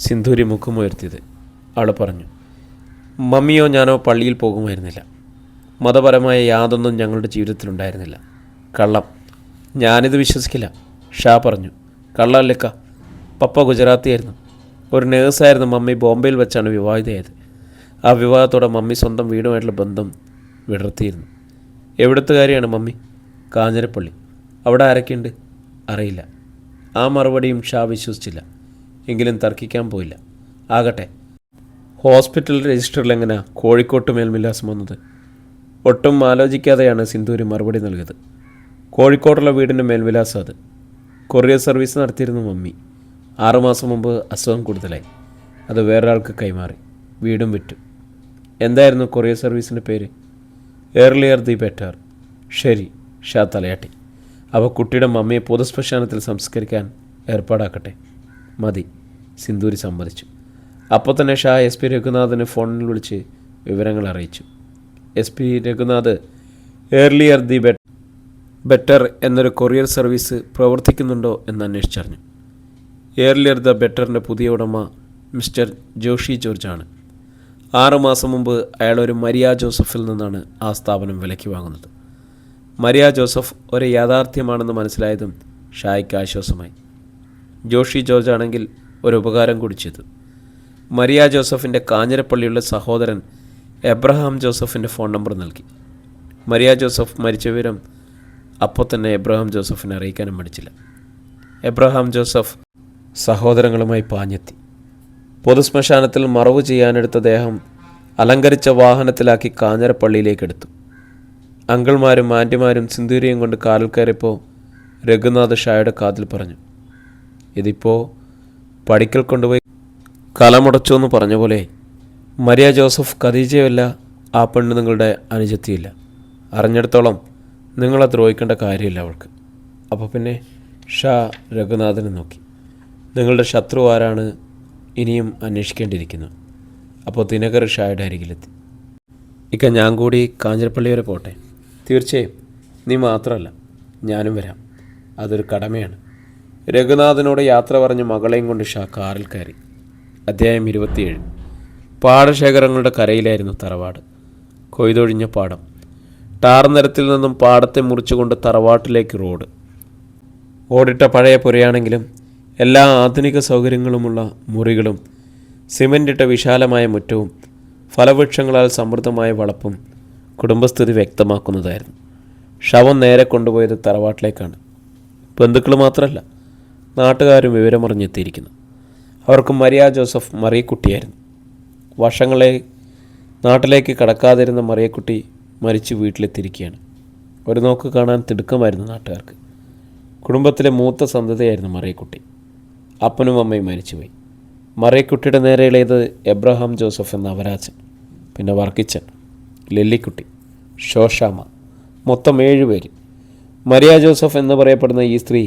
സിന്ദൂരി മുഖമുയർത്തിയത്. അവൾ പറഞ്ഞു, മമ്മിയോ ഞാനോ പള്ളിയിൽ പോകുമായിരുന്നില്ല. മതപരമായ യാതൊന്നും ഞങ്ങളുടെ ജീവിതത്തിലുണ്ടായിരുന്നില്ല. കള്ളം. ഞാനിത് വിശ്വസിക്കില്ല. ഷാ പറഞ്ഞു. കള്ളല്ലേക്ക. പപ്പ ഗുജറാത്തിയായിരുന്നു. ഒരു നേഴ്സായിരുന്നു. മമ്മി ബോംബെയിൽ വെച്ചാണ് വിവാഹിതയായത്. ആ വിവാഹത്തോടെ മമ്മി സ്വന്തം വീടുമായിട്ടുള്ള ബന്ധം വിടർത്തിയിരുന്നു. എവിടുത്തുകാരിയാണ് മമ്മി? കാഞ്ഞിരപ്പള്ളി. അവിടെ ആരൊക്കെയുണ്ട്? അറിയില്ല. ആ മറുപടിയും ഷാ വിശ്വസിച്ചില്ല. എങ്കിലും തർക്കിക്കാൻ പോയില്ല. ആകട്ടെ, ഹോസ്പിറ്റൽ രജിസ്റ്ററിൽ എങ്ങനെയാ കോഴിക്കോട്ട് മേൽവിലാസം വന്നത്? ഒട്ടും ആലോചിക്കാതെയാണ് സിന്ദൂരി മറുപടി നൽകിയത്. കോഴിക്കോട്ടുള്ള വീടിൻ്റെ മേൽവിലാസം അത്. കൊറിയർ സർവീസ് നടത്തിയിരുന്നു മമ്മി. 6 മാസം മുമ്പ് അസുഖം കൂടുതലായി. അത് വേറൊരാൾക്ക് കൈമാറി. വീടും വിറ്റു. എന്തായിരുന്നു കൊറിയർ സർവീസിൻ്റെ പേര്? Earlier the better. ശരി, ഷാ തലയാട്ടി. അപ്പോൾ കുട്ടിയുടെ മമ്മിയെ പൊതുശ്മശാനത്തിൽ സംസ്കരിക്കാൻ ഏർപ്പാടാക്കട്ടെ. മതി, സിന്ദൂരി സമ്മതിച്ചു. അപ്പോൾ തന്നെ ഷാ SP രഘുനാഥിനെ ഫോണിൽ വിളിച്ച് വിവരങ്ങൾ അറിയിച്ചു. SP Raghunath earlier the better എന്നൊരു കൊറിയർ സർവീസ് പ്രവർത്തിക്കുന്നുണ്ടോ എന്ന് അന്വേഷിച്ചറിഞ്ഞു. ഏർലിയർ ദ ബെറ്ററിൻ്റെ പുതിയ ഉടമ മിസ്റ്റർ ജോഷി ജോർജാണ്. 6 മാസം മുമ്പ് അയാൾ ഒരു മരിയ ജോസഫിൽ നിന്നാണ് ആ സ്ഥാപനം വിലയ്ക്ക് വാങ്ങുന്നത്. മരിയ ജോസഫ് ഒരു യാഥാർത്ഥ്യമാണെന്ന് മനസ്സിലായതും ഷായ്ക്ക് ആശ്വാസമായി. ജോഷി ജോർജ് ആണെങ്കിൽ ഒരു ഉപകാരം കൂടി ചെയ്തു. മരിയ ജോസഫിൻ്റെ കാഞ്ഞിരപ്പള്ളിയുള്ള സഹോദരൻ എബ്രഹാം ജോസഫിൻ്റെ ഫോൺ നമ്പർ നൽകി. മരിയ ജോസഫ് മരിച്ച വിവരം അപ്പോൾ തന്നെ എബ്രഹാം ജോസഫിനെ അറിയിക്കാനും മടിച്ചില്ല. Abraham Joseph സഹോദരങ്ങളുമായി പാഞ്ഞെത്തി. പൊതുശ്മശാനത്തിൽ മറവ് ചെയ്യാനെടുത്ത ദേഹം അലങ്കരിച്ച വാഹനത്തിലാക്കി കാഞ്ഞിരപ്പള്ളിയിലേക്കെടുത്തു. അങ്കിൾമാരും ആൻറ്റിമാരും സിന്ദൂരിയും കൊണ്ട് കാറിൽ കയറിയപ്പോൾ രഘുനാഥ് ഷായുടെ കാതിൽ പറഞ്ഞു, ഇതിപ്പോൾ പടിക്കൽ കൊണ്ടുപോയി കലമുടച്ചു എന്ന് പറഞ്ഞ പോലെ മരിയ ജോസഫ് ഖദീജയല്ല, ആ പെണ്ണ് നിങ്ങളുടെ അനുജത്തിയില്ല. അറിഞ്ഞിടത്തോളം നിങ്ങളെ ദ്രോഹിക്കേണ്ട കാര്യമില്ല അവൾക്ക്. അപ്പോൾ പിന്നെ ഷാ രഘുനാഥനെ നോക്കി. നിങ്ങളുടെ ശത്രു ആരാണ് ഇനിയും അന്വേഷിക്കേണ്ടിയിരിക്കുന്നു. അപ്പോൾ ദിനകർ ഷായുടെ അരികിലെത്തി. ഇക്ക, ഞാൻ കൂടി കാഞ്ഞിരപ്പള്ളി വരെ പോട്ടെ? തീർച്ചയായും. നീ മാത്രമല്ല, ഞാനും വരാം. അതൊരു കടമയാണ്. രഘുനാഥനോട് യാത്ര പറഞ്ഞ് മകളെയും കൊണ്ട് ഷാ കാറിൽ കയറി. അധ്യായം 27. പാടശേഖരങ്ങളുടെ കരയിലായിരുന്നു തറവാട്. കൊയ്തൊഴിഞ്ഞ പാടം. ടാർ നിരത്തിൽ നിന്നും പാടത്തെ മുറിച്ചുകൊണ്ട് തറവാട്ടിലേക്ക് റോഡ്. ഓടിട്ട പഴയ പുരയാണെങ്കിലും എല്ലാ ആധുനിക സൗകര്യങ്ങളുമുള്ള മുറികളും സിമൻ്റിട്ട വിശാലമായ മുറ്റവും ഫലവൃക്ഷങ്ങളാൽ സമൃദ്ധമായ വളപ്പും കുടുംബസ്ഥിതി വ്യക്തമാക്കുന്നതായിരുന്നു. ശവം നേരെ കൊണ്ടുപോയത് തറവാട്ടിലേക്കാണ്. ബന്ധുക്കൾ മാത്രമല്ല, നാട്ടുകാരും വിവരമറിഞ്ഞെത്തിയിരിക്കുന്നു. അവർക്ക് മരിയ ജോസഫ് മറിയക്കുട്ടിയായിരുന്നു. വർഷങ്ങളെ നാട്ടിലേക്ക് കടക്കാതിരുന്ന മറിയക്കുട്ടി മരിച്ച് വീട്ടിലെത്തിയിരിക്കുകയാണ്. ഒരു നോക്ക് കാണാൻ തിടുക്കമായിരുന്നു നാട്ടുകാർക്ക്. കുടുംബത്തിലെ മൂത്ത സന്തതിയായിരുന്നു മറിയക്കുട്ടി. അപ്പനും അമ്മയും മരിച്ചുപോയി. മറിയക്കുട്ടിയുടെ നേരെയുള്ളത് എബ്രഹാം ജോസഫ് എന്ന അവരാച്ചൻ, പിന്നെ വർക്കിച്ചൻ, ലില്ലിക്കുട്ടി, ഷോഷാമ, മൊത്തം 7 പേര്. മരിയ ജോസഫ് എന്ന് പറയപ്പെടുന്ന ഈ സ്ത്രീ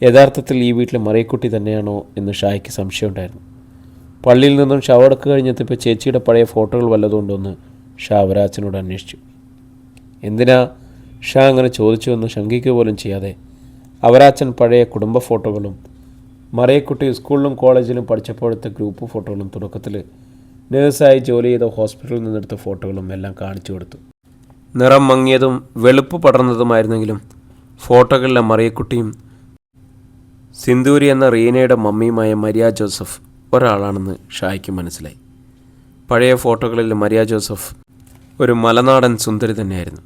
യഥാർത്ഥത്തിൽ ഈ വീട്ടിലെ മറിയക്കുട്ടി തന്നെയാണോ എന്ന് ഷായ്ക്ക് സംശയമുണ്ടായിരുന്നു. പള്ളിയിൽ നിന്നും ഷവടക്ക് കഴിഞ്ഞെത്തിയപ്പോൾ ചേച്ചിയുടെ പഴയ ഫോട്ടോകൾ വല്ലതും ഉണ്ടോയെന്ന് ഷാ അവരാച്ചനോട് അന്വേഷിച്ചു. എന്തിനാ ഷാ അങ്ങനെ ചോദിച്ചുവെന്ന് ശങ്കിക്കുക പോലും ചെയ്യാതെ അവരാച്ചൻ പഴയ കുടുംബ ഫോട്ടോകളും മറിയക്കുട്ടി സ്കൂളിലും കോളേജിലും പഠിച്ചപ്പോഴത്തെ ഗ്രൂപ്പ് ഫോട്ടോകളും തുടക്കത്തിൽ നേഴ്സായി ജോലി ചെയ്ത ഹോസ്പിറ്റലിൽ നിന്നെടുത്ത ഫോട്ടോകളും എല്ലാം കാണിച്ചു കൊടുത്തു. നിറം മങ്ങിയതും വെളുപ്പ് പടർന്നതുമായിരുന്നെങ്കിലും ഫോട്ടോകളിലെ മറിയക്കുട്ടിയും സിന്ദൂരി എന്ന റീനയുടെ മമ്മിയുമായ മരിയ ജോസഫ് ഒരാളാണെന്ന് ഷായ്ക്ക് മനസ്സിലായി. പഴയ ഫോട്ടോകളിൽ മരിയ ജോസഫ് ഒരു മലനാടൻ സുന്ദരി തന്നെയായിരുന്നു.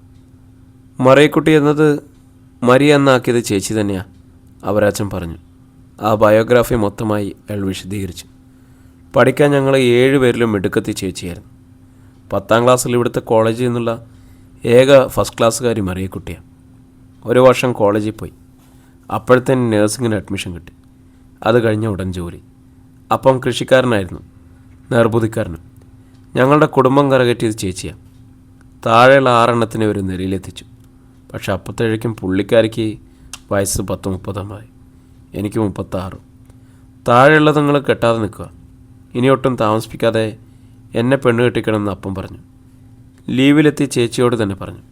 മറിയക്കുട്ടി എന്നത് മരിയ എന്നാക്കിയത് ചേച്ചി തന്നെയാണ്, അവരാച്ചൻ പറഞ്ഞു. ആ ബയോഗ്രാഫി മൊത്തമായി അയാൾ വിശദീകരിച്ചു. പഠിക്കാൻ ഞങ്ങൾ 7 പേരിലും മിടുക്കത്തി ചേച്ചിയായിരുന്നു. 10ാം ക്ലാസ്സിൽ ഇവിടുത്തെ കോളേജിൽ നിന്നുള്ള ഏക ഫസ്റ്റ് ക്ലാസ്സുകാരി മറിയക്കുട്ടിയാണ്. 1 വർഷം കോളേജിൽ പോയി. അപ്പോഴത്തേന് നേഴ്സിങ്ങിന് അഡ്മിഷൻ കിട്ടി. അത് കഴിഞ്ഞ ഉടൻ ജോലി. അപ്പം കൃഷിക്കാരനായിരുന്നു, നിർബുദ്ധിക്കാരനും. ഞങ്ങളുടെ കുടുംബം കരകയറ്റിയത് ചേച്ചിയാണ്. താഴെയുള്ള 6 എണ്ണത്തിനെ ഒരു നിലയിലെത്തിച്ചു. പക്ഷെ അപ്പോഴത്തേക്കും പുള്ളിക്കാരിക്ക് വയസ്സ് 30-30 എനിക്ക് 36. താഴെയുള്ളത് നിങ്ങൾ കെട്ടാതെ നിൽക്കുക, ഇനി ഒട്ടും താമസിപ്പിക്കാതെ എന്നെ പെണ്ണ് കെട്ടിക്കണമെന്ന് അപ്പം പറഞ്ഞു. ലീവിലെത്തി ചേച്ചിയോട് തന്നെ പറഞ്ഞു.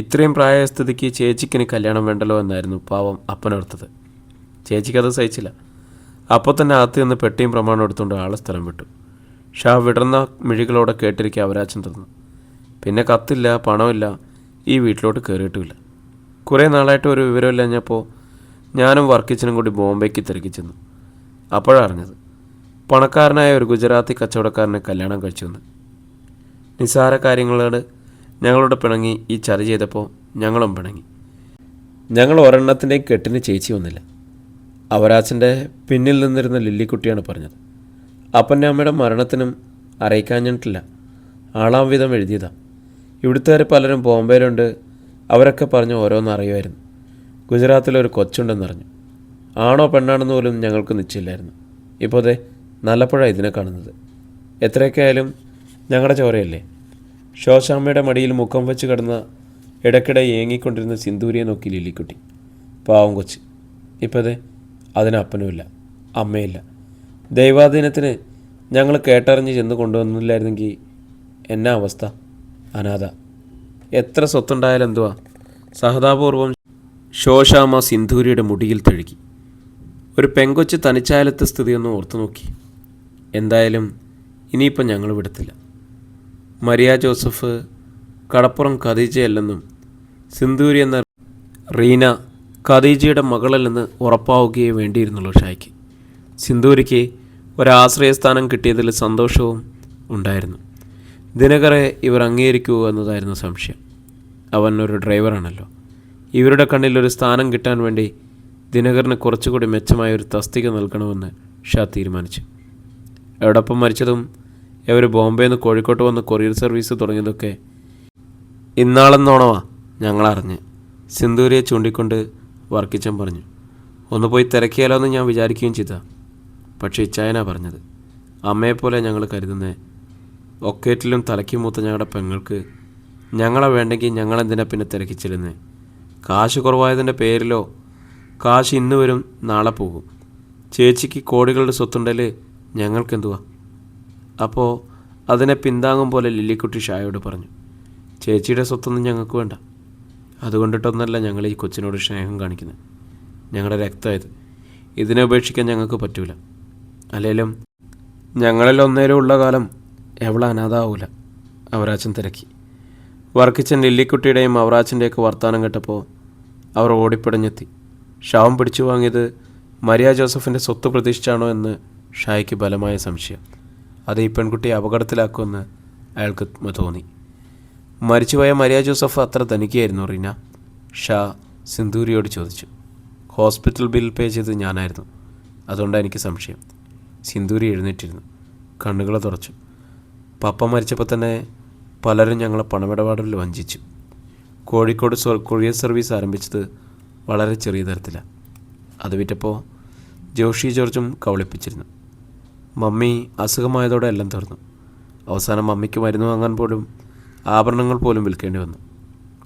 ഇത്രയും പ്രായസ്ഥിതിക്ക് ചേച്ചിക്കിനി കല്യാണം വേണ്ടല്ലോ എന്നായിരുന്നു പാവം അപ്പനോർത്തത്. ചേച്ചിക്കത് സഹിച്ചില്ല. അപ്പോൾ തന്നെ അകത്ത് നിന്ന് പെട്ടിയും പ്രമാണം എടുത്തുകൊണ്ട് ആളെ സ്ഥലം വിട്ടു. ഷാ വിടർന്ന മിഴികളോടെ കേട്ടിരിക്കുക അവരാച്ചൻ തന്നു. പിന്നെ കത്തില്ല, പണമില്ല, ഈ വീട്ടിലോട്ട് കയറിയിട്ടുമില്ല. കുറേ നാളായിട്ട് ഒരു വിവരമില്ലഞ്ഞപ്പോൾ ഞാനും വർക്കിച്ചനും കൂടി ബോംബെക്ക് തിരക്കി ചെന്നു. അപ്പോഴറിഞ്ഞത് പണക്കാരനായ ഒരു ഗുജറാത്തി കച്ചവടക്കാരനെ കല്യാണം കഴിച്ചുവെന്ന്. നിസ്സാര കാര്യങ്ങളോട് ഞങ്ങളോട് പിണങ്ങി ഈ ചതി ചെയ്തപ്പോൾ ഞങ്ങളും പിണങ്ങി. ഞങ്ങൾ ഒരെണ്ണത്തിൻ്റെയും കെട്ടിന് ചേച്ചി വന്നില്ല. അവരാച്ചൻ്റെ പിന്നിൽ നിന്നിരുന്ന ലില്ലിക്കുട്ടിയാണ് പറഞ്ഞത്. അപ്പൻ്റെ അമ്മയുടെ മരണത്തിനും അറിയിക്കാഞ്ഞിട്ടില്ല, ആളാം വിധം എഴുതിയതാണ്. ഇവിടുത്തുകാർ പലരും ബോംബെയിലുണ്ട്, അവരൊക്കെ പറഞ്ഞ് ഓരോന്ന് അറിയുമായിരുന്നു. ഗുജറാത്തിലൊരു കൊച്ചുണ്ടെന്നറിഞ്ഞു. ആണോ പെണ്ണാണെന്ന് പോലും ഞങ്ങൾക്ക് നിശ്ചയില്ലായിരുന്നു. ഇപ്പോൾ അതെ നല്ലപ്പുഴ ഇതിനെ കാണുന്നത്. എത്രയൊക്കെ ആയാലും ഞങ്ങളുടെ ചോരയല്ലേ. ശോശാമ്മയുടെ മടിയിൽ മുഖം വെച്ച് കിടന്ന ഇടയ്ക്കിടെ ഏങ്ങിക്കൊണ്ടിരുന്ന സിന്ദൂരിയെ നോക്കി ലില്ലിക്കുട്ടി. പാവം കൊച്ച്. ഇപ്പോൾ അതെ അതിന് അപ്പനുമില്ല, അമ്മയില്ല. ദൈവാധീനത്തിന് ഞങ്ങൾ കേട്ടറിഞ്ഞ് ചെന്ന് കൊണ്ടുവന്നില്ലായിരുന്നെങ്കിൽ എന്നാ അവസ്ഥ? അനാഥ. എത്ര സ്വത്തുണ്ടായാലും എന്തുവാ? സഹതാപൂർവം ശോശാമ്മ സിന്ദൂരിയുടെ മുടിയിൽ തഴുകി. ഒരു പെങ്കൊച്ച് തനിച്ചായാലത്തെ സ്ഥിതിയൊന്ന് ഓർത്തു നോക്കി. എന്തായാലും ഇനിയിപ്പം ഞങ്ങൾ വിടത്തില്ല. മരിയ ജോസഫ് കടപ്പുറം ഖദീജയല്ലെന്നും സിന്ദൂരി എന്ന റീന ഖദീജയുടെ മകളല്ലെന്ന് ഉറപ്പാവുകയേ വേണ്ടിയിരുന്നുള്ളൂ ഷായ്ക്ക്. സിന്ദൂരിക്ക് ഒരാശ്രയസ്ഥാനം കിട്ടിയതിൽ സന്തോഷവും ഉണ്ടായിരുന്നു. ദിനകരെ ഇവർ അംഗീകരിക്കുമോ എന്നതായിരുന്നു സംശയം. അവൻ ഒരു ഡ്രൈവറാണല്ലോ. ഇവരുടെ കണ്ണിൽ ഒരു സ്ഥാനം കിട്ടാൻ വേണ്ടി ദിനകറിന് കുറച്ചുകൂടി മെച്ചമായ ഒരു തസ്തിക നൽകണമെന്ന് ഷാ തീരുമാനിച്ചു. എവിടൊപ്പം മരിച്ചതും ഇവർ ബോംബെയിൽ നിന്ന് കോഴിക്കോട്ട് വന്ന് കൊറിയർ സർവീസ് തുടങ്ങിയതൊക്കെ ഇന്നാളെന്നോണമാ ഞങ്ങളറിഞ്ഞ്. സിന്ദൂരിയെ ചൂണ്ടിക്കൊണ്ട് വർക്കിച്ചൻ പറഞ്ഞു. ഒന്ന് പോയി തിരക്കിയാലോ എന്ന് ഞാൻ വിചാരിക്കുകയും ചെയ്താ. പക്ഷേ ഇച്ചായനാ പറഞ്ഞത്. അമ്മയെപ്പോലെ ഞങ്ങൾ കരുതുന്നേ. ഒക്കേറ്റിലും തലയ്ക്ക് മൂത്ത ഞങ്ങളുടെ പെങ്ങൾക്ക് ഞങ്ങളെ വേണ്ടെങ്കിൽ ഞങ്ങളെന്തിനാ പിന്നെ തിരക്കിച്ചിരുന്നേ? കാശ് കുറവായതിൻ്റെ പേരിലോ? കാശ് ഇന്ന് വരും നാളെ പോകും. ചേച്ചിക്ക് കോടികളുടെ സ്വത്തുണ്ടെങ്കിൽ ഞങ്ങൾക്കെന്തുവാ? അപ്പോൾ അതിനെ പിന്താങ്ങും പോലെ ലില്ലിക്കുട്ടി ഷായോട് പറഞ്ഞു. ചേച്ചിയുടെ സ്വത്തൊന്നും ഞങ്ങൾക്ക് വേണ്ട. അതുകൊണ്ടിട്ടൊന്നല്ല ഞങ്ങൾ ഈ കൊച്ചിനോട് സ്നേഹം കാണിക്കുന്നത്. ഞങ്ങളുടെ രക്തമായത്. ഇതിനെ ഉപേക്ഷിക്കാൻ ഞങ്ങൾക്ക് പറ്റൂല. അല്ലെങ്കിലും ഞങ്ങളിൽ ഒന്നേലും ഉള്ള കാലം എവളെ അനാഥാവൂല. അവരാച്ചൻ തിരക്കി. വർക്കിച്ചൻ ലില്ലിക്കുട്ടിയുടെയും അവറാച്ചൻ്റെയൊക്കെ വർത്തമാനം കേട്ടപ്പോൾ അവർ ഓടിപ്പിടഞ്ഞെത്തി. ഷാവും പിടിച്ചു വാങ്ങിയത് മരിയ ജോസഫിൻ്റെ സ്വത്ത് പ്രതീക്ഷിച്ചാണോ എന്ന് ഷായ്ക്ക് ബലമായ സംശയം. അത് ഈ പെൺകുട്ടിയെ അപകടത്തിലാക്കുമെന്ന് അയാൾക്ക് തോന്നി. മരിച്ചുപോയ മരിയ ജോസഫ് അത്ര ധനികയായിരുന്നു റീന? ഷാ സിന്ദൂരിയോട് ചോദിച്ചു. ഹോസ്പിറ്റൽ ബിൽ പേ ചെയ്ത് ഞാനായിരുന്നു, അതുകൊണ്ടാണ് എനിക്ക് സംശയം. സിന്ദൂരി എഴുന്നേറ്റിരുന്നു, കണ്ണുകൾ തുറച്ചു. പപ്പ മരിച്ചപ്പോൾ തന്നെ പലരും ഞങ്ങളെ പണമിടപാടിൽ വഞ്ചിച്ചു. കോഴിക്കോട് കൊറിയർ സർവീസ് ആരംഭിച്ചത് വളരെ ചെറിയ തരത്തിലാണ്. അത് വിറ്റപ്പോൾ ജോഷി ജോർജും കവളിപ്പിച്ചിരുന്നു. മമ്മി അസുഖമായതോടെ എല്ലാം തീർന്നു. അവസാനം മമ്മിക്ക് മരുന്ന് വാങ്ങാൻ പോലും ആഭരണങ്ങൾ പോലും വിൽക്കേണ്ടി വന്നു.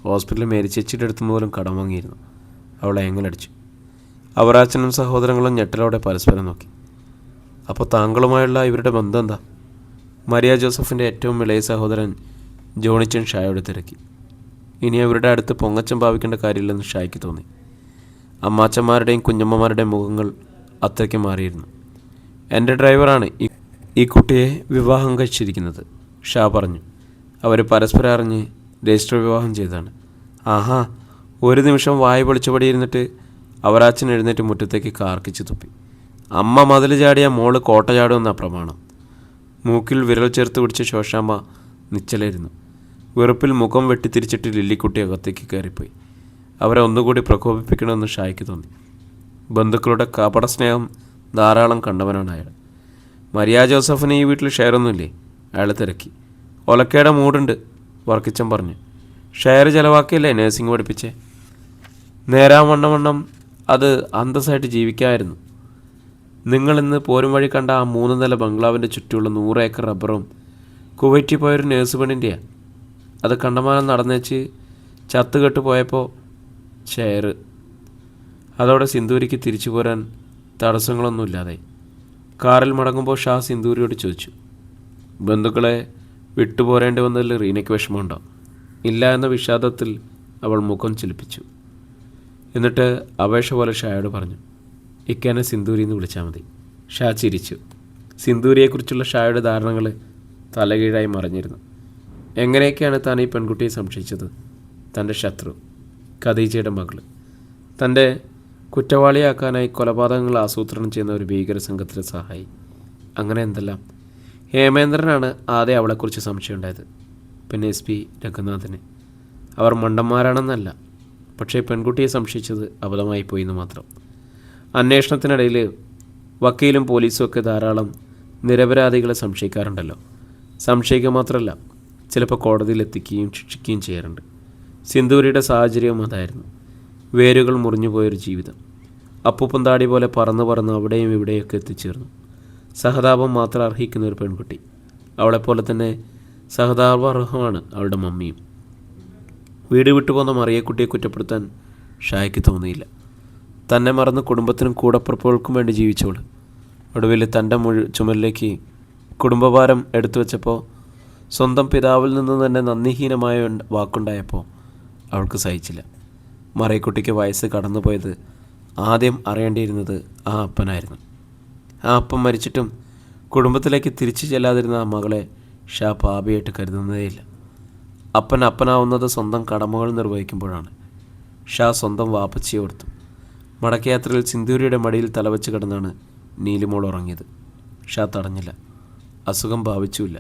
ഹോസ്പിറ്റലിൽ മേരി ചേച്ചിയുടെ അടുത്ത് പോലും കടം വാങ്ങിയിരുന്നു. അവളെ എങ്ങനടിച്ചു. അവറാച്ചനും സഹോദരങ്ങളും ഞെട്ടലോടെ പരസ്പരം നോക്കി. അപ്പോൾ താങ്കളുമായുള്ള ഇവരുടെ ബന്ധം എന്താ? മരിയ ജോസഫിൻ്റെ ഏറ്റവും ഇളയ സഹോദരൻ ജോണിച്ചൻ ഷായോട് തിരക്കി. ഇനി അവരുടെ അടുത്ത് പൊങ്ങച്ചം ഭാവിക്കേണ്ട കാര്യമില്ലെന്ന് ഷായ്ക്ക് തോന്നി. അമ്മാച്ചന്മാരുടെയും കുഞ്ഞമ്മമാരുടെയും മുഖങ്ങൾ അത്രയ്ക്ക് മാറിയിരുന്നു. എൻ്റെ ഡ്രൈവറാണ് ഈ കുട്ടിയെ വിവാഹം കഴിച്ചിരിക്കുന്നത്, ഷാ പറഞ്ഞു. അവർ പരസ്പരം അറിഞ്ഞ് രജിസ്റ്റർ വിവാഹം ചെയ്തതാണ്. ആഹാ! ഒരു നിമിഷം വായ പൊളിച്ചുപടിയിരുന്നിട്ട് അവരാച്ചൻ എഴുന്നേറ്റ് മുറ്റത്തേക്ക് കാർക്കിച്ച് തുപ്പി. അമ്മ മതിൽ ചാടിയ മോള് കോട്ട ചാടുമെന്ന പ്രമാണം. മൂക്കിൽ വിരൽ ചേർത്ത് പിടിച്ച ശോശാമ്മ നിശ്ചലായിരുന്നു. വെറുപ്പിൽ മുഖം വെട്ടിത്തിരിച്ചിട്ട് ലില്ലിക്കുട്ടി അകത്തേക്ക് കയറിപ്പോയി. അവരെ ഒന്നുകൂടി പ്രകോപിപ്പിക്കണമെന്ന് ഷായ്ക്ക് തോന്നി. ബന്ധുക്കളുടെ കപട സ്നേഹം ധാരാളം കണ്ടവനാണ് അയാൾ. മരിയ ജോസഫിന് ഈ വീട്ടിൽ ഷെയറൊന്നുമില്ലേ? അയാൾ തിരക്കി. ഒലക്കയുടെ മൂടുണ്ട്, വർക്കിച്ചൻ പറഞ്ഞു. Share ചിലവാക്കിയല്ലേ nursing പഠിപ്പിച്ചേ? നേരാവണ്ണം അത് അന്തസ്സായിട്ട് ജീവിക്കാമായിരുന്നു. നിങ്ങളിന്ന് പോരും വഴി കണ്ട ആ 3 നില ബംഗ്ലാവിൻ്റെ ചുറ്റുമുള്ള 100 ഏക്കർ റബ്ബറും കുവൈറ്റിൽ പോയൊരു നേഴ്സ് പെണ്ണിൻ്റെയാണ്. അത് കണ്ടമാനം നടന്നേച്ച് ചത്തുകെട്ട് പോയപ്പോൾ ഷെയർ. അതോടെ സിന്ദൂരിക്ക് തിരിച്ചു പോരാൻ തടസ്സങ്ങളൊന്നുമില്ലാതെ കാറിൽ മടങ്ങുമ്പോൾ ഷാ സിന്ദൂരിയോട് ചോദിച്ചു, ബന്ധുക്കളെ വിട്ടുപോരേണ്ടി വന്നതിൽ റീനയ്ക്ക് വിഷമമുണ്ടോ? ഇല്ല എന്ന വിഷാദത്തിൽ അവൾ മുഖം ചലിപ്പിച്ചു. എന്നിട്ട് അപേക്ഷ പോലെ ഷായോട് പറഞ്ഞു, ഇക്കാനെ സിന്ദൂരി എന്ന് വിളിച്ചാൽ മതി. ഷാ ചിരിച്ചു. സിന്ദൂരിയെക്കുറിച്ചുള്ള ഷായുടെ ധാരണകൾ തലകീഴായി മറിഞ്ഞിരുന്നു. എങ്ങനെയൊക്കെയാണ് താൻ ഈ പെൺകുട്ടിയെ സംശയിച്ചത്? തൻ്റെ ശത്രു, ഖദീജയുടെ മകൾ, തൻ്റെ കുറ്റവാളിയാക്കാനായി കൊലപാതകങ്ങൾ ആസൂത്രണം ചെയ്യുന്ന ഒരു ഭീകര സംഘത്തിലെ സഹായി, അങ്ങനെ എന്തെല്ലാം. ഹേമേന്ദ്രനാണ് ആദ്യം അവളെക്കുറിച്ച് സംശയമുണ്ടായത്, പിന്നെ SP രഘുനാഥന്. അവർ മണ്ടന്മാരാണെന്നല്ല, പക്ഷേ പെൺകുട്ടിയെ സംശയിച്ചത് അബദ്ധമായി പോയിന്ന് മാത്രം. അന്വേഷണത്തിനിടയിൽ വക്കീലും പോലീസും ഒക്കെ ധാരാളം നിരപരാധികളെ സംശയിക്കാറുണ്ടല്ലോ. സംശയിക്കുക മാത്രമല്ല, ചിലപ്പോൾ കോടതിയിൽ എത്തിക്കുകയും ശിക്ഷിക്കുകയും ചെയ്യാറുണ്ട്. സിന്ദൂരിയുടെ സാഹചര്യവും അതായിരുന്നു. വേരുകൾ മുറിഞ്ഞു പോയൊരു ജീവിതം. അപ്പൂപ്പൻ താടി പോലെ പറന്ന് അവിടെയും ഇവിടെയൊക്കെ എത്തിച്ചേർന്നു. സഹതാപം മാത്രം അർഹിക്കുന്ന ഒരു പെൺകുട്ടി. അവളെപ്പോലെ തന്നെ സഹതാപാർഹമാണ് അവളുടെ മമ്മിയും. വീട് വിട്ടുപോകുന്ന മറിയക്കുട്ടിയെ കുറ്റപ്പെടുത്താൻ ഷായ്ക്ക് തോന്നിയില്ല. തന്നെ മറന്ന് കുടുംബത്തിനും കൂടപ്പുറപ്പുകൾക്കും വേണ്ടി ജീവിച്ചവൾ ഒടുവിൽ തൻ്റെ ചുമലിലേക്ക് കുടുംബഭാരം എടുത്തു വച്ചപ്പോൾ, സ്വന്തം പിതാവിൽ നിന്ന് തന്നെ നന്ദിഹീനമായ വാക്കുണ്ടായപ്പോൾ അവൾക്ക് സഹിച്ചില്ല. മറിയക്കുട്ടിക്ക് വയസ്സ് കടന്നുപോയത് ആദ്യം അറിയേണ്ടിയിരുന്നത് ആ അപ്പനായിരുന്നു. ആ അപ്പൻ മരിച്ചിട്ടും കുടുംബത്തിലേക്ക് തിരിച്ചു ചെല്ലാതിരുന്ന ആ മകളെ ഷാ പാപിയായിട്ട് കരുതുന്നതേയില്ല. അപ്പനാവുന്നത് സ്വന്തം കടമകൾ നിർവഹിക്കുമ്പോഴാണ്. ഷാ സ്വന്തം വാപ്പച്ചിയെ ഓർത്തു. മടക്കയാത്രയിൽ സിന്ദൂരിയുടെ മടിയിൽ തലവെച്ച് കിടന്നാണ് നീലിമോൾ ഉറങ്ങിയത്. ഷാ തടഞ്ഞില്ല, അസുഖം ഭാവിച്ചുമില്ല.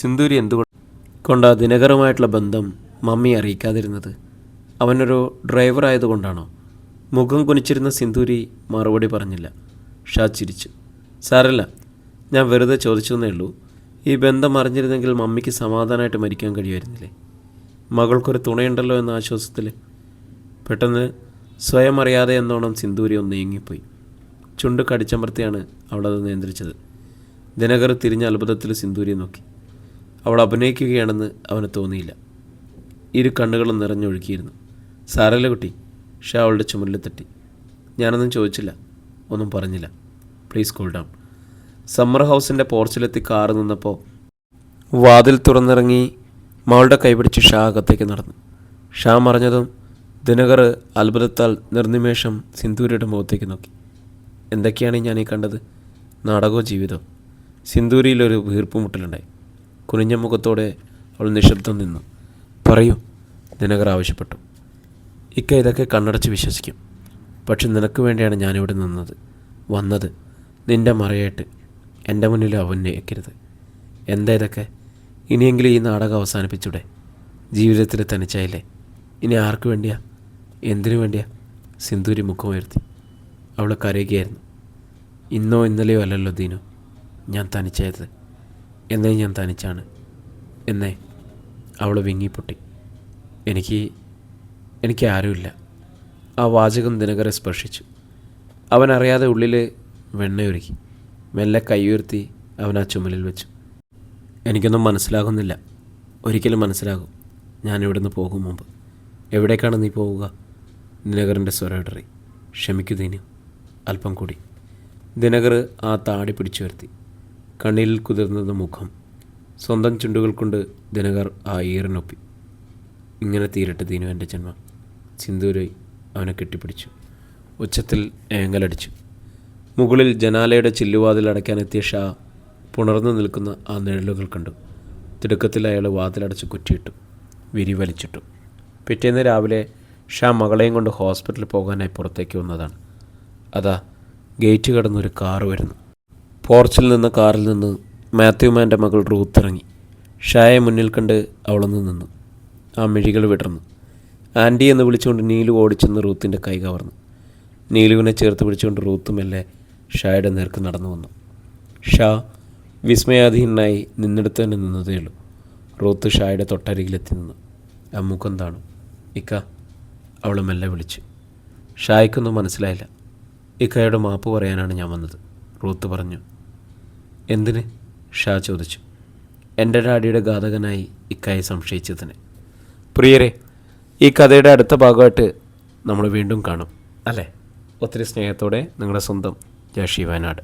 സിന്ദൂരി എന്തുകൊണ്ടാ ദിനകറുമായിട്ടുള്ള ബന്ധം മമ്മി അറിയിക്കാതിരുന്നത്? അവനൊരു ഡ്രൈവറായതുകൊണ്ടാണോ? മുഖം കുനിച്ചിരുന്ന സിന്ദൂരി മറുപടി പറഞ്ഞില്ല. ഷാ ചിരിച്ചു. സാരല്ല, ഞാൻ വെറുതെ ചോദിച്ചെന്നേ ഉള്ളൂ. ഈ ബന്ധം അറിഞ്ഞിരുന്നെങ്കിൽ മമ്മിക്ക് സമാധാനമായിട്ട് മരിക്കാൻ കഴിയുമായിരുന്നില്ലേ? മകൾക്കൊരു തുണയുണ്ടല്ലോ എന്ന ആശ്വാസത്തിൽ. പെട്ടെന്ന് സ്വയം അറിയാതെ എന്നോണം സിന്ദൂരി ഒന്ന് നീങ്ങിപ്പോയി. ചുണ്ട് കടിച്ചമർത്തിയാണ് അവളത് നിയന്ത്രിച്ചത്. ദിനകർ തിരിഞ്ഞ അത്ഭുതത്തിൽ സിന്ദൂരിയെ നോക്കി. അവൾ അഭിനയിക്കുകയാണെന്ന് അവന് തോന്നിയില്ല. ഇരു കണ്ണുകളും നിറഞ്ഞൊഴുകിയിരുന്നു. സാരല്ല കുട്ടി, ഷാ അവളുടെ ചുമലിൽ തട്ടി. ഞാനൊന്നും ചോദിച്ചില്ല, ഒന്നും പറഞ്ഞില്ല. Please cool down. സമ്മർ ഹൗസിൻ്റെ പോർച്ചിലെത്തി കാറ് നിന്നപ്പോൾ വാതിൽ തുറന്നിറങ്ങി മകളുടെ കൈപിടിച്ച് ഷാ അകത്തേക്ക് നടന്നു. ഷാ മറഞ്ഞതും ദിനകർ അത്ഭുതത്താൽ നിർനിമേഷം സിന്ദൂരിയുടെ മുഖത്തേക്ക് നോക്കി. എന്തൊക്കെയാണ് ഞാൻ ഈ കണ്ടത്? നാടകമോ ജീവിതമോ? സിന്ദൂരിയിലൊരു വീർപ്പുമുട്ടലുണ്ടായി. കുനിഞ്ഞ മുഖത്തോടെ അവൾ നിശബ്ദം നിന്നു. പറയൂ, ദിനകർ ആവശ്യപ്പെട്ടു. ഇതൊക്കെ കണ്ണടച്ച് വിശ്വസിക്കും. പക്ഷെ നിനക്ക് വേണ്ടിയാണ് ഞാനിവിടെ വന്നത്. നിൻ്റെ മറയായിട്ട് എൻ്റെ മുന്നിൽ അവന്നേക്കരുത്. എന്താ ഇതൊക്കെ? ഇനിയെങ്കിലും ഈ നാടകം അവസാനിപ്പിച്ചൂടെ? ജീവിതത്തിൽ തനിച്ചായില്ലേ? ഇനി ആർക്ക് വേണ്ടിയാ? എന്തിനു വേണ്ടിയാ? സിന്ദൂരി മുഖമുയർത്തി. അവൾ കരയുകയായിരുന്നു. ഇന്നോ ഇന്നലെയോ അല്ലല്ലോ ദീനു ഞാൻ തനിച്ചായത്. എന്നേ ഞാൻ തനിച്ചാണ്. എന്നേ അവൾ വിങ്ങിപ്പൊട്ടി. എനിക്ക് ആരുമില്ല. ആ വാചകം ദിനകരെ സ്പർശിച്ചു. അവനറിയാതെ ഉള്ളിൽ വെണ്ണയൊരുക്കി. മെല്ലെ കൈയുയർത്തി അവൻ ആ ചുമലിൽ വെച്ചു. എനിക്കൊന്നും മനസ്സിലാകുന്നില്ല. ഒരിക്കലും മനസ്സിലാകും ഞാനിവിടുന്ന് പോകും മുമ്പ്. എവിടേക്കാണ് നീ പോവുക? ദിനകരൻ്റെ സ്വരം ഇടറി. ക്ഷമിക്കൂ ദീനു, അല്പം കൂടി. ദിനകർ ആ താടി പിടിച്ചു വരുത്തി. കണ്ണിൽ കുതിർന്നത് മുഖം. സ്വന്തം ചുണ്ടുകൾ കൊണ്ട് ദിനകർ ആ ഈറിനൊപ്പി. ഇങ്ങനെ തീരട്ടെ ദീനു എൻ്റെ ജന്മം. സിന്ദൂരായി അവനെ കെട്ടിപ്പിടിച്ചു. ഉച്ചത്തിൽ ഏങ്ങലടിച്ചു. മുകളിൽ ജനാലയുടെ ചില്ലുവാതിൽ അടയ്ക്കാനെത്തിയ ഷാ പുണർന്നു നിൽക്കുന്ന ആ നിഴലുകൾ കണ്ടു. തിടുക്കത്തിൽ അയാൾ വാതിലടച്ച് കുറ്റിയിട്ടു, വിരി വലിച്ചിട്ടു. പിറ്റേന്ന് രാവിലെ ഷാ മകളെയും കൊണ്ട് ഹോസ്പിറ്റലിൽ പോകാനായി പുറത്തേക്ക് വന്നതാണ്. അതാ ഗേറ്റ് കടന്നൊരു കാറ് വരുന്നു. പോർച്ചിൽ നിന്ന് കാറിൽ നിന്ന് മാത്യുമാൻ്റെ മകൾ റൂത്ത് ഇറങ്ങി. ഷായെ മുന്നിൽ കണ്ട് അവളൊന്ന് നിന്നു. ആ മിഴികൾ വിടർന്നു. ആൻറ്റി എന്ന് വിളിച്ചുകൊണ്ട് നീലു ഓടിച്ചെന്ന് റൂത്തിൻ്റെ കൈ കവർന്നു. നീലുവിനെ ചേർത്ത് പിടിച്ചുകൊണ്ട് റൂത്ത് മെല്ലെ ഷായുടെ നേർക്ക് നടന്നു വന്നു. ഷാ വിസ്മയാധീനായി നിന്നിടത്ത് തന്നെ നിന്നതേയുള്ളൂ. റൂത്ത് ഷായുടെ തൊട്ടരികിലെത്തി നിന്നു. ആ മുഖം താണു. ഇക്ക, അവൾ മെല്ലെ വിളിച്ചു. ഷായ്ക്കൊന്നും മനസ്സിലായില്ല. ഇക്കയോട് മാപ്പ് പറയാനാണ് ഞാൻ വന്നത്, റൂത്ത് പറഞ്ഞു. എന്തിന്? ഷാ ചോദിച്ചു. എൻ്റെ ഡാഡിയുടെ ഘാതകനായി ഇക്കായെ സംശയിച്ചതിന്. പ്രിയരെ, ഈ കഥയുടെ അടുത്ത ഭാഗമായിട്ട് നമ്മൾ വീണ്ടും കാണും അല്ലേ? ഒത്തിരി സ്നേഹത്തോടെ നിങ്ങളുടെ സ്വന്തം ജാഷി വയനാട്.